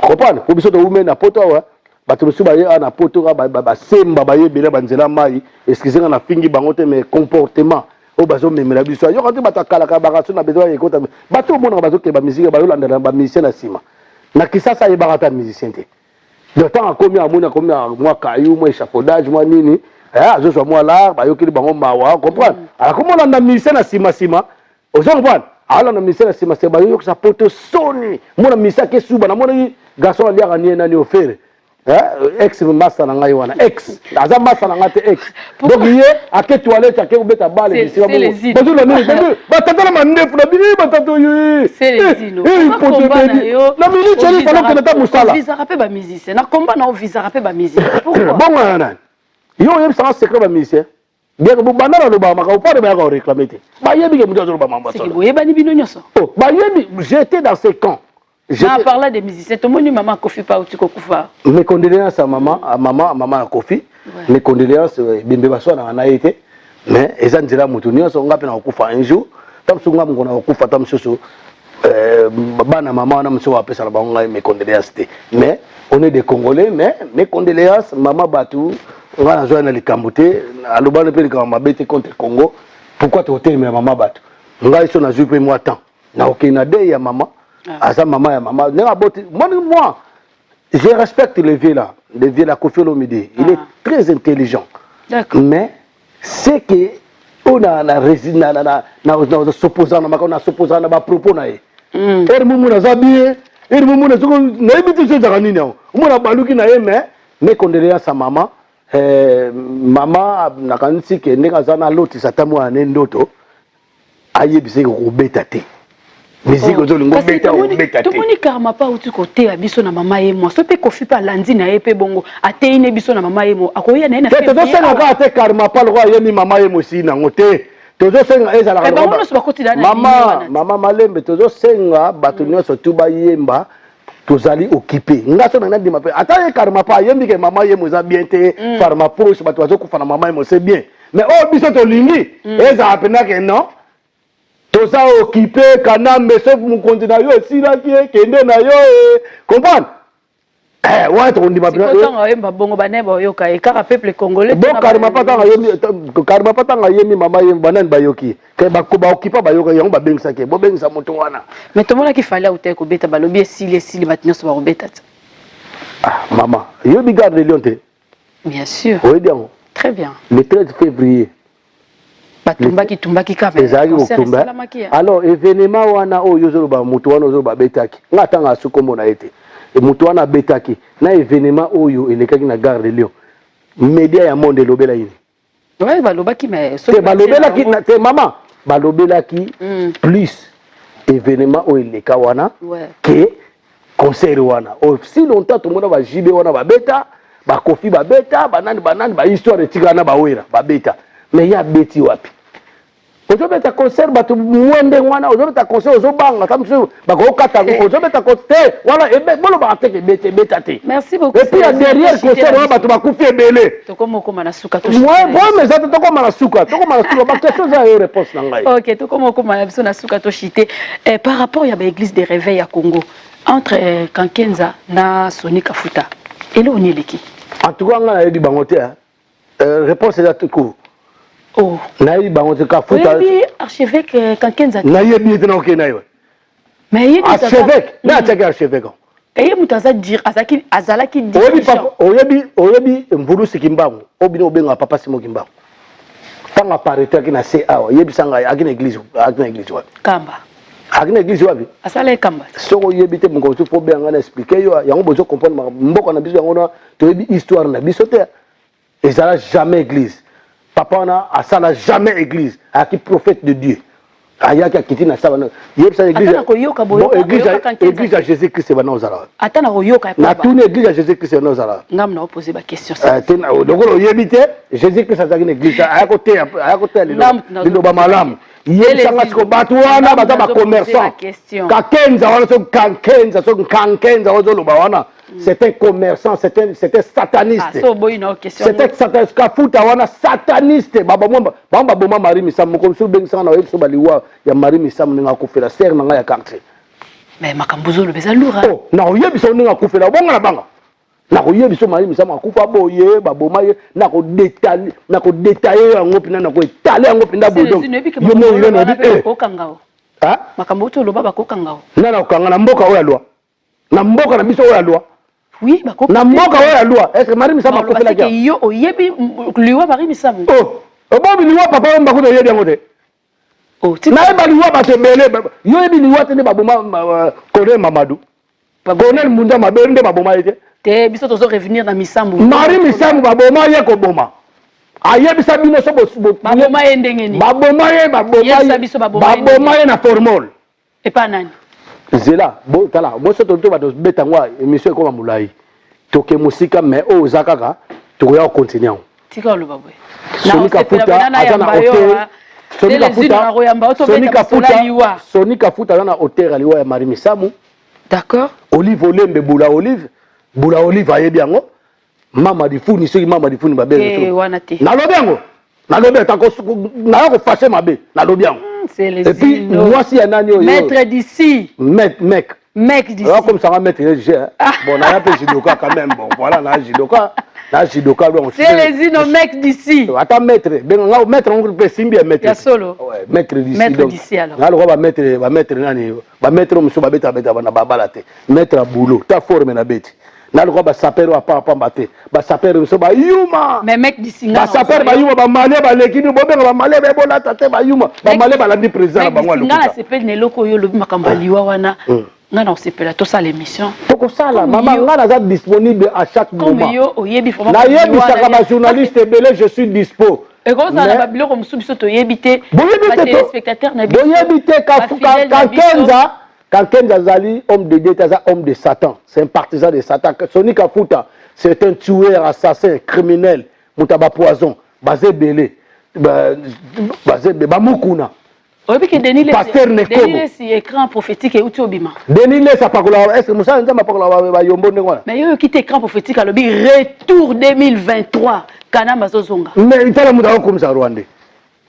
comprendre pour biso to ume na poto wa bato biso ba ye na poto ba semba ba ye bele banzela mai excusez na fingi bangote mais comportement o bazo memela biso yo quand bata kala ka ba so na besoin ekota bato mona bazo ke ba musique ba yo landela ba musicien na sima na kisasa ye ba ta musicien te le temps a commis à moi caillou moi échafaudage moi nini je suis moi là ba yokili bango mawa comprendre alors comment on a mis ça na sima aux gens comprendre alors on a mis ça na sima ba yo sa poto soni mon ami ça ke suba na mon garçon ali a gagné na ni offert ex massa na ngai wana ex aza massa na ngai te ex donc ye ake toilette ake obeta balle bisika bongo bazula nini batata na mandefu na bini batata yo c'est les îles na mini chali falo que ta musala visa rapé ba musicien na combat na visa rapé ba musicien pourquoi bon nani yo yeb sa secret ba musicien bien que banda na loba maka ou pas de ba réclamer te ba yebi ke muto zo ba mamba c'est que boyeba ni bino nyoso oh ba yebi j'étais dans ces camps. En parlant des musiciens, tout le monde dit maman Kofi pas où tu koufa. Mes condoléances à maman à Kofi. Mes condoléances bimbe baswa na na été mais ezan dira mutunio so ngapi na kufa un jour tam sunga mngona kufa tam susu bana maman na mso apesa na bango mes condoléances mais on est des Congolais mais mes condoléances maman Batou ngana zo na likambuté alobana pe likamba bete contre Congo pourquoi tu hôtel mais maman Batou ngai so na jupe moi temps na okina de ya maman à sa maman et maman. Moi, je respecte le vieux là, Kofi Olomide. Il est très intelligent. Mais c'est que on a résidé, on s'oppose à ma propos. Mais condoléances à maman. Maman, nakanisi ke ndekazana loti satamu anendoto ayebise robetate. Musique ozolingo beta beta tout moni karma pas uti côté biso na mama yemo so pe Kofi pa landi na ye pe bongo ateine biso na mama yemo akoya na na fait to senga ka te karma pa lo yemi mama yemo si na ngote to senga ezala ka mama malembe to senga bato nyonso tu ba yemba tozali occupé ngaso na ndima pe ata ye karma pa yembi ke mama yemo za bien te farma poche bato bazo kufa na mama yemo c'est bien mais oh biso to lingi ezala pena ke non tout ça occupé kana mais mon continent yo si là qui est kende na yo comprendre ouais on dit ma bien quand bongo baneba yo ka ekara peuple congolais bon karma patanga yemi mama yemi banan bayoki ke ba occupé bayoka yango ba bengisa ke bo bengisa moto wana mais to mona ki fallait outé ko beta balobi sili batinyo so ba robeta maman yo bi garde Lion te bien sûr oui bien très bien le 13 février tumbaki kama alors événement wana o yozoloba mutu wana ozoloba betaki ngatanga sukombo na ete et mutu wana betaki na événement oyo elekaki na gare de Lion média ya monde lobela yini ouais balobaki mais te balobelaki te maman balobelaki plus événement oyo eleka wana que concert wana si longtemps tout le monde va jibe wana ba beta ba Kofi ba beta banani ba histoire etikana ba wera ba beta mais ya beti wapi ozobeta concert bato mwende wana ozobeta concert ozobanga kamso bako katango ozobeta concert wala ebe bolo ba teke beta te merci beaucoup et puis derrière concert wala bato bakufi ebele tokomoko na suka to moi mais ça tokoma na suka ba question za réponse na ngai OK tokomoko na biso na suka to chité par rapport ya ba église des réveils à Congo entre Kankenza na Soni Kafuta et là on est leki en tout cas nga yebi bango te réponse est tout court. Oh. Naïe bangote Kafuta. Oui, archevêque Kankenza. Naïe bien tena ok naïe. Mais il archevêque, na tchaka archevêque. Et mutaza dire azalaki dire. Oyebi mbulu sikimbango. Obino obenga papa simo kimbango. Tanga parete ki na CA, yebi sanga akina église wa. Kamba. Akina église wa bi. Asala kamba. Soko yebi te mungo tu faut bien ngana expliquer yo yango bozo comprendre mboko na biso yango na to yebi histoire na biso te. Et ça n'a jamais église. Papa ça n'a jamais église. A qui prophète de Dieu. Aya qui quitté na ça na. Yebsa église. Église à Jésus-Christ va nozala. Atana koyoka na tune église à Jésus-Christ va nozala. Ngam na poser ba question ça. Tena dokolo yebite Jésus-Christ a une église à côté le ba malam. Yebsa ngako batu wana bata ba commerçant. Kakenza wana so kankenza ozolo ba wana. C'est un commerçant, c'est un sataniste. C'est un sataniste. Kafuta wana sataniste. Baba boma mari misamu comme so bengisa na yeso baliwa ya mari misamu nga kufela ser na nga ya quartier. Mais makambuzo le beza loura. Oh, na oyebiso nga kufela bonga na banga. Na oyebiso mari misamu akufa boye baboma ye na ko détailler yango pina na ko étaler yango pina bodo. Yo mo ile na bi ko kangao. Ah? Makambuzo lo baba ko kangao. Na kanga na mboka oya loi. Na mboka na biso oya loi. Oui, bah na mboka oya loi. Est-ce que mari misamu akufela kia? Yo oyebi liwa mari misamu. Oh, obo liwa papa on bakuto yebi yango te. Oh, na ba liwa ba tebele yo yebi liwa te ne baboma Colonel Mamadou. Colonel Munda mabende baboma ete. te biso tozo revenir na misambu Marie misambu baboma ye ko boma ayebisa bino so baboma ye ndenge ni baboma ye baboma ye na formol et pas nani zela bo tala mo so to bato beta ngwa émission ko mamulai toke musika mais o zakaka to ya continuer tika lo babwe Sonika Futa azana hotel Sonika Futa azana hotel aliwa ya Marie Misamu d'accord Olive Olembe bula Olive ayebi yango mama difuni soki mama difuni babele wana te nalobi yango nalobi tako na ko fâcher mabe nalobi yango c'est les et puis moi si anani oyo maître d'ici mec d'ici comme ça va mettre bon na ya pe judoka quand même bon voilà na judoka c'est les nos mecs d'ici attends maître on peut simbi maître ya solo ouais maître d'ici alors na lo ba maître nani ba maître muso ba beta na babala te maître boulot ta forme na beti na lo ba sapero apa mbate ba sapero muso ba yuma mais mec d'ici ba sapero ba yuma ba malé ba lekini bo benga ba malé ba bola tate ba yuma ba malé ba landi président na bango nga na sepel ne loko yo lobi makamba liwa wana nga na sepela to ça l'émission toko sala maman nga na za disponible à chaque moment comme yo oyebi vraiment na yebi saka ba journaliste belé je suis dispo et comme ça na ba biloko musu biso to yebite ba téléspectateurs na biso yebite quand Kenza Zali homme de Dieu taza homme de Satan c'est un partisan de Satan Sonika Futa c'est un tueur assassin criminel mutaba poison basé belé basé ba mukuna oyebi que Denis si écran prophétique et uti obima Denis ça pakola est-ce que musa nzamba pakola ba yombo ndengwana mais yo quitte écran prophétique alobi retour 2023 kana mazozonga mais itala muta okumza Rwanda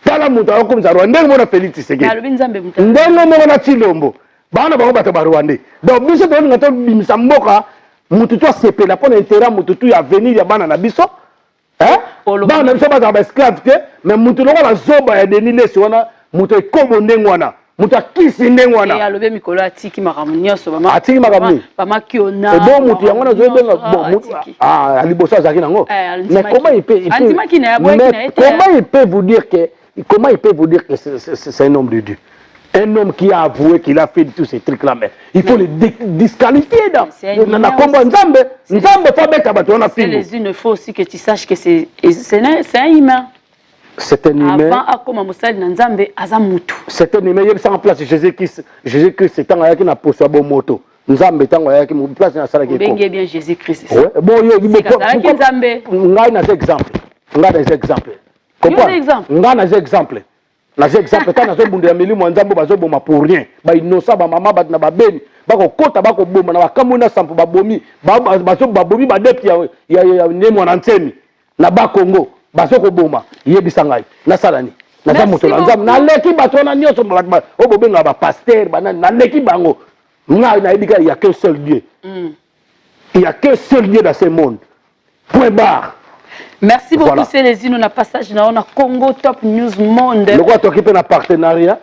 tala muta okumza Rwanda ngona Félix Tshisekedi alobi nzambe muta ndengo mona Chilombo bana bango bato ba Rwanda donc biso to ngato bimisa mboka mutu to sepela pona intérêt mutu tu ya venir ya bana na biso bana na biso ba esclave te mais mutu longo la zoba ya Denis Lesi wana mutu ekomo ndengwana mutu akisi ndengwana et alobi mikolo atiki makamu nyonso bama atiki makamu bama kiona et bon mutu yango na zo benga bon mutu aliboso azaki nango mais comment il peut vous dire que c'est un homme de Dieu. Un homme qui a avoué qu'il a fait tous ces trucs-là, mais il faut le disqualifier dans la combat. Il faut aussi que tu saches que c'est un humain. C'est un humain. C'est un humain. Il y a en place Jésus-Christ. Jésus-Christ, c'est un qui n'a pas posé bon moto. Nous avons qui n'a place dans la salle. Bien Jésus-Christ. Bon, il y a des exemples. Il y a des exemples. Il y a des exemples. Nazi exemple quand nazo bunde ya milimo nzambo bazoboma pour rien ba innocent ba mama ba na ba beni bako kota bako boma na bakamwe na sampo babomi bazobomi ba depti ya nyemo na ntemi na ba Congo bazoko boma yebisa ngai na salani na za moto na nzambo na leki bato na nyonso ba obobenga ba pasteur bana na leki bango ngai na yebika il y a qu'un seul Dieu il y a qu'un seul Dieu dans ce monde point barre. Merci beaucoup, voilà. C'est les unes, on a passage dans le Congo Top News Monde. Le quoi, tu occupes un partenariat?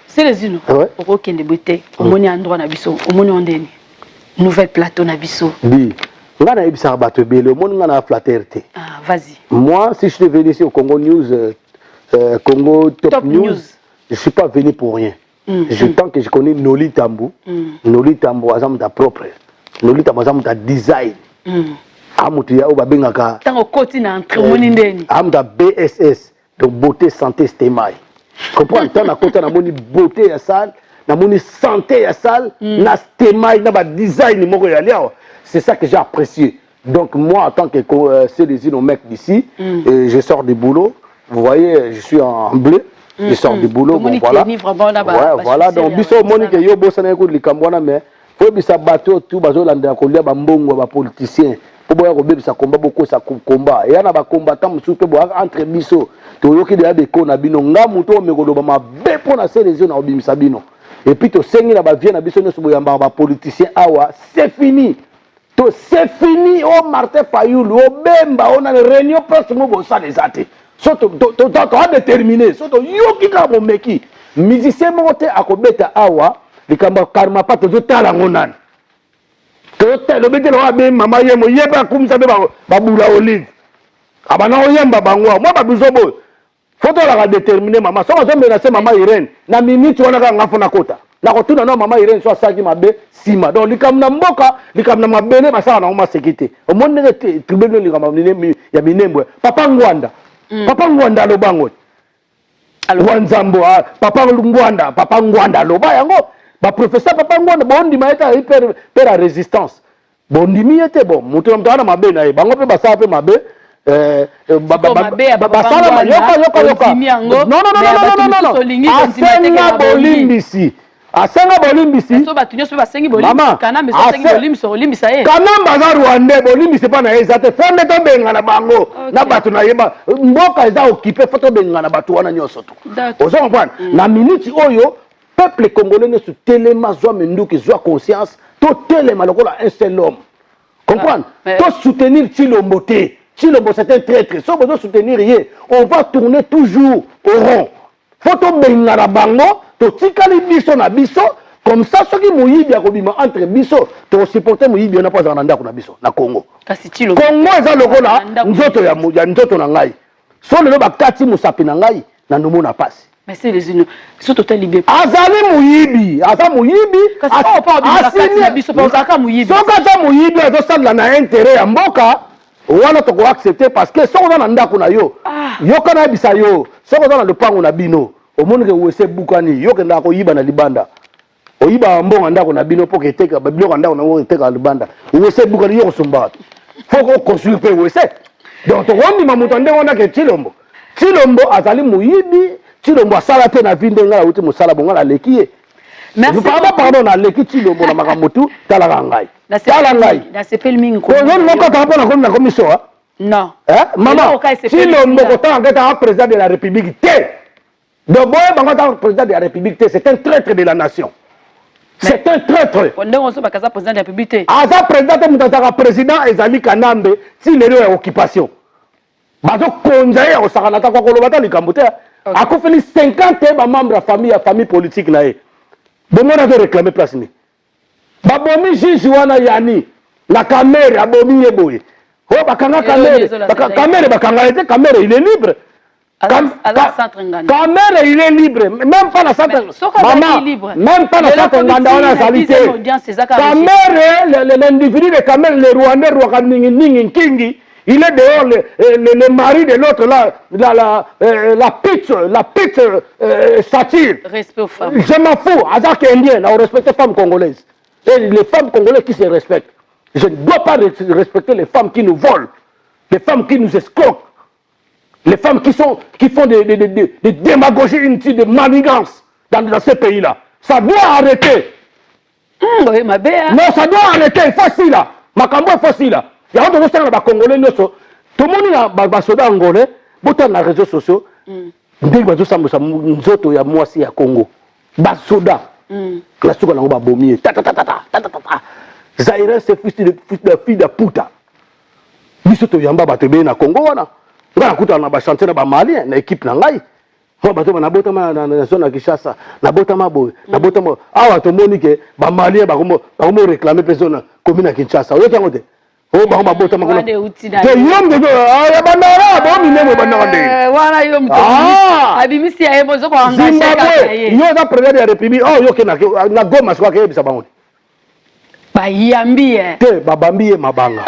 C'est les unes. Au Rokin de Beauté, au Moni Androit Nabiso, au Moni Andeni. Nouvelle plateau Nabiso. Oui. On a eu ça battu, le monde a flatterté. Ah, vas-y. Moi, si je suis venu ici au Congo News, Congo Top News, je ne suis pas venu pour rien. Je pense que je connais Noli Tambo. Noli Tambo, ta propre. Noli Tambo, ta design. Amutia obabengaka tango koti na entremoni ndeni amda BSS donc beauté santé stemai comprendre tant na kota na moni beauté ya salle na moni santé ya salle na stemai na ba design moko ya liao c'est ça que j'ai apprécié donc moi en tant que CDZ au mec d'ici je sors du boulot vous voyez je suis en bleu je sors du boulot bon, voilà ouais, voilà donc biso moni que yo bosana ko likambwana mais faut bisa bateau tout bazolanda ko lia ba mbongo ba politiciens pour ça combat beaucoup ça combat et y a ba combattant musu pe entre biso to yoki de abeko na bino nga muto mekolo ba mabe pona sélection na obimisa bino et puis to sengi na ba vie na biso nyonso boyamba ba politicien awa c'est fini to c'est fini oh Martin Fayulu oh Bemba on a une réunion prochaine bo ça les até so to a déterminé so to yoki ka bo meki musicien monte akobeta awa likamba karma pa to tala ngonani le bété là ben maman yemo yeba kumisa be ba bula olive abana oyemba bangwa moi ba bizobo photo la déterminer maman so zo menacer maman Irène na minute wana ka ngafona kota na kotuna no mama Irene so asaki mabe sima donc likamna mboka likamna mabele basala na ngoma sécurité omonde te tribunal likamna ya minembwe papa Ngwanda lobango Wanzambo papa Ngwanda loba yango ba professeur papa Ngwanda bondi maeta hyper la résistance bondi mi était bon mutu mtana mabe na bango pe basala pe mabe basala yoka non asenga bolimbisi so batunyo so basengi bolimbisi kana mais so sengi bolimbisi olimbisa ye kana baza Rwanda bolimbisi pa na ezate fonde to benga na bango na batu na yeba mboka eza occupé foto benga na batu wana nyoso to ozo comprendre na minute oyo peuple congolais ne se telema zwa menduki zwa conscience to telema lokola un seul homme comprendre to soutenir Chilombo te Chilombo c'est un traître so besoin soutenir ye on va tourner toujours au rond foto benga na bango to tikali biso na biso comme ça soki moyibi akobima entre biso to supporter moyibi na pas na ndako na biso na Congo kasi Chilombo Congo eza lokola nzoto ya nzoto na ngai so lelo bakati musapi na ngai na ndomo na pasi mais c'est les unions so total libé azali moyibi aza moyibi kasi pas obima na biso pa ozaka moyibi so kata moyibi azo sala na intérêt ya mboka wana to ko accepter parce que so na ndako na yo yo kana bisa yo so ko na lupango na bino omonike wese bukani yo kenda ko yiba na libanda oyiba mbonga ndako na bino poke teka biloko ndako na wo teka libanda wese bukani yo kosomba foko construire pe wese donc to wandi mamuto ndenge wana ke Chilombo azali moyibi Chilombo asala te na vinde ngala uti musala bonga la lekiye merci pardon na leki Chilombo na makamutu tala ngai na sepel mingi ko non moko ta pona na commission non maman Chilombo ko ta ngeta président de la république te de boy bango président de la république c'est un traître de la nation c'est un traître on so bakaza président de la république aza président mutata président ezali kanambe si lelo ya occupation bazo konza ya osakana ta ko lobata likambo te akofeli 50 ba membre ya famille politique na ye bongo na réclamer place ni babomi juge wana yani na kamera abomi yeboye ho bakanga kamera bakanga ete kamera il est libre Kamere il est libre, même pas la centre. Maman, même pas la centre Nganda Zalité. Kamere, l'individu de Kamere, le Rwandais, Rwakaningi, Kingi, il est dehors, le mari de l'autre là, la pute satire. Respect aux femmes. Je m'en fous, Azak indien, on respecte les femmes congolaises. Et les femmes congolaises qui se respectent. Je ne dois pas respecter les femmes qui nous volent, les femmes qui nous escroquent. Les femmes qui font des démagogies inutiles, des manigances dans ces pays-là. Ça doit arrêter. Oui, ma belle. Non, ça doit arrêter. Il faut facile là. Makambo est facile là. Il y a d'autres gens qui Congolais. Tout le monde a soda angolais. Beaucoup dans les réseaux sociaux. Dès que vous avez nzoto ya mwasi ya Congo. Basoda. La souka na ba bomie. Ta ta ta ta ta ta ta. Zaire c'est fils de puta. Bisoto yamba batebe na Congo wana. Nga kuta na ba chanter na ba malien na équipe na ngai. Ho bato na botama na zone ya Kinshasa, na botama boy, na botama awa to monike ba malien ba komo réclamer personne commune à Kinshasa. Oyo tango te. Ho ba botama ko. Te yom de ya bandara ba minemo bandara nde. Wana yo mto. Abimisi ya ebo zoko engagé kaka ye. Yo da président de la République. Oh yo ke na Goma kwa ke bisa bango. Ba yambi te babambi mabanga.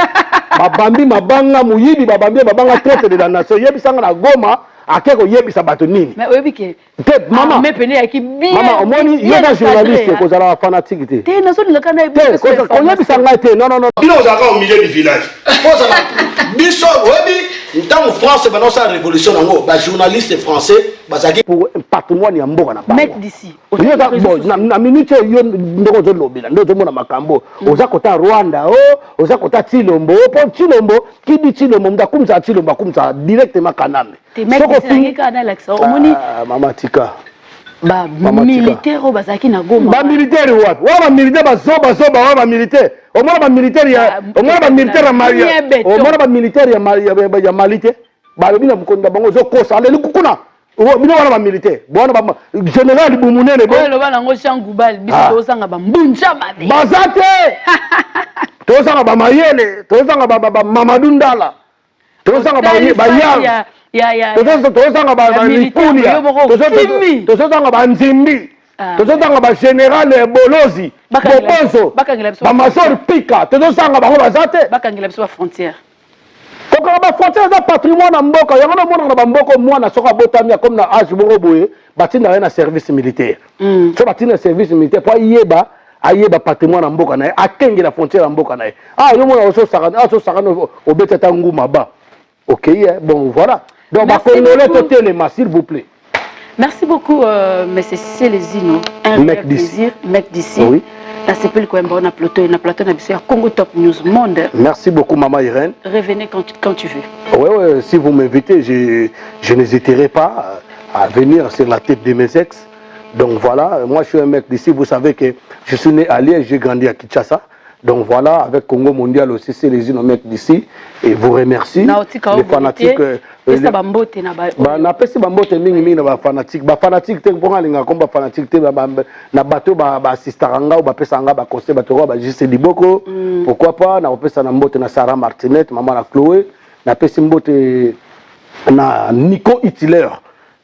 Babambi mabanga muyibi babambi babanga traite de la nation yebisanga na Goma akeko yebisa bato nini mais oyebike te mama mais pene yaki bien mama omoni yeba journaliste ko zala fanatique te nazo ndaka na te ko yebisanga te non bino zaka au milieu du village poza biso webi ntango France bana sa révolution nango ba journaliste français bazaki pour patrimoine ya mboka na mettre d'ici na minute yo ndoko zo lobela ndo mona makambo oza kota Rwanda oza kota Chilombo po Chilombo kidi Chilombo mtakumza Chilombo akumza directement Kanambe soko finga na l'accent omoni mama tika ba militaire bazaki na Goma ba militaire wapi wa ba militaire bazoba wa ba militaire omona ba militaire ya ya Mali omona ba militaire ya Mali te ba bina mukonda bango zo kosa ale likukuna bino wana ba militaire bona ba général bumunene bo lo bana ngo shangubal biso tozanga ba mbunja mabe bazate tozanga ba mayele tozanga ba Mamadou Ndala tozanga ba ya tozanga ba likulia tozanga ba nzimbi tozotanga bagénéral bolozi bobozo bamajor pika tozosanga bango baza te bakangela biso bafrontière kokanga bafrontière eza patrimoine ya mboka yango namonaka na bamboka mwana soko abotami comme na age moko boye batinda ye na service militaire so batinda service militaire po ayeba patrimoine ya mboka na ye akengela frontière ya mboka na ye yo mona ososakana obeta ta nguma ba okei bon voilà donc bacongolais totelema s'il vous plaît. Merci beaucoup, M. Célésino. Un réel plaisir, mec d'ici. Oui. La CPL Coimba, na plateau na Congo Top News Monde. Merci beaucoup, Maman Irène. Revenez quand tu veux. Oui, si vous m'invitez, je n'hésiterai pas à venir sur la tête de mes ex. Donc voilà, moi je suis un mec d'ici. Vous savez que je suis né à Liège, j'ai grandi à Kinshasa. Donc voilà, avec Congo Mondial aussi, c'est les mec d'ici. Et vous remercie. Les fanatiques. Napesi bambote mingi na ba fanatique. Ba fanatique te pour alinga comme ba fanatique te na bateau ba assistaranga ou ba pesanga ba conseil ba toro ba juste liboko. Pourquoi pas na opesa na mbote na Sarah Martinette, maman na Chloé, na pesi mbote na Nico Hitler,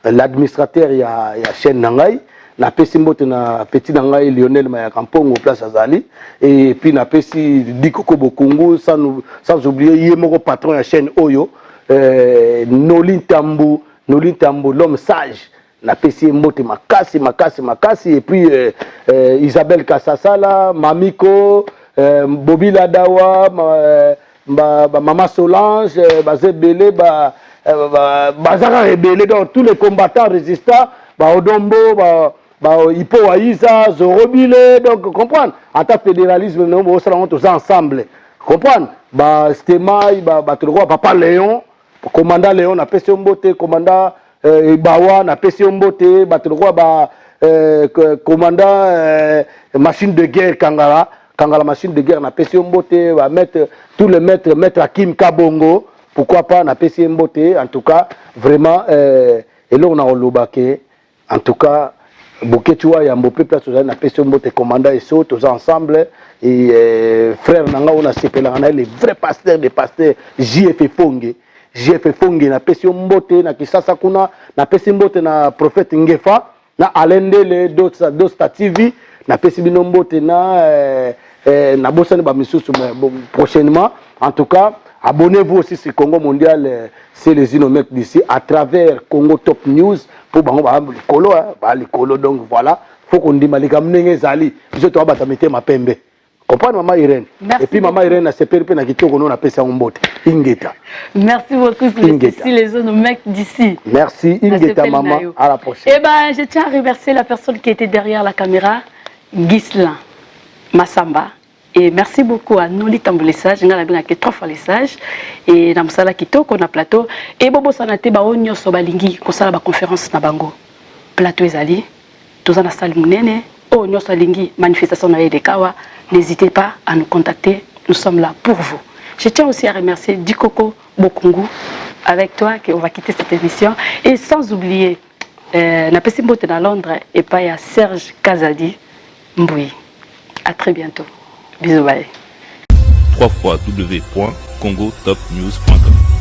l'administrateur ya chaîne Nangai. Na pesi mbote na petit Nangai Lionel Mayakampong au place Azali et puis na pesi Dikoko Bokungu sans oublier yemoko patron ya chaîne Oyo. Nolin Tambo, l'homme sage, na pesi mbote makasi et puis Isabelle Kassasala, Mamiko, Bobby Ladawa, Maman Solange, Bazebele, Bazara Rebele, donc tous les combattants résistants, Odombo, Hippo Aïsa, Zorobile, donc comprendre, en tant que fédéralisme, nous sommes tous ensemble, comprendre, Stemai, Papa Léon, commandant Léon na pesi mbote commandant Bawa na pesi mbote batulwa commandant machine de guerre Kangala machine de guerre na pesi mbote va mettre tous les maîtres Hakim Kabongo pourquoi pas na pesi mbote en tout cas vraiment et là on a olobake en tout cas Boketua ya mbopé place na pesi mbote commandant et so tous ensemble et frère nanga on a sepelé les vrais pasteurs des pasteurs JF Fonge JF Fonge na pesi mbote na Kisasa kuna na pesi mbote na prophète Ngefa na Alendele Dosta TV na pesi bino mbote na bosane ba misusu prochainement en tout cas abonnez-vous aussi sur Congo Mondial c'est les mec d'ici à travers Congo Top News pour bango ba likolo donc voilà faut qu'on dit malika mnenge zali biso to abata mete mapembe. Comprendre Maman Irène. Merci et puis Maman Irène a sepéré na kitoko no na pesa mbote. Ingeta. Merci beaucoup si les autres mecs d'ici. Merci Ingeta maman. À la prochaine. Eh ben je tiens à remercier la personne qui était derrière la caméra, Ghislain Massamba. Et merci beaucoup à Noli Tamboulessage, ngala bien que 3 fois les sages et na msala kitoko na plateau et bobo sanate ba onyo so balingi ko sala ba conférence na bango. Plateau ezali toza na salle munene. Oh, nous sommes manifestation de Kawa. N'hésitez pas à nous contacter. Nous sommes là pour vous. Je tiens aussi à remercier Dikoko Bokungu avec toi qu'on va quitter cette émission. Et sans oublier la Pessimbote dans Londres et pas à Serge Kazadi Mboui. À très bientôt. Bisous, bye. www.congotopnews.com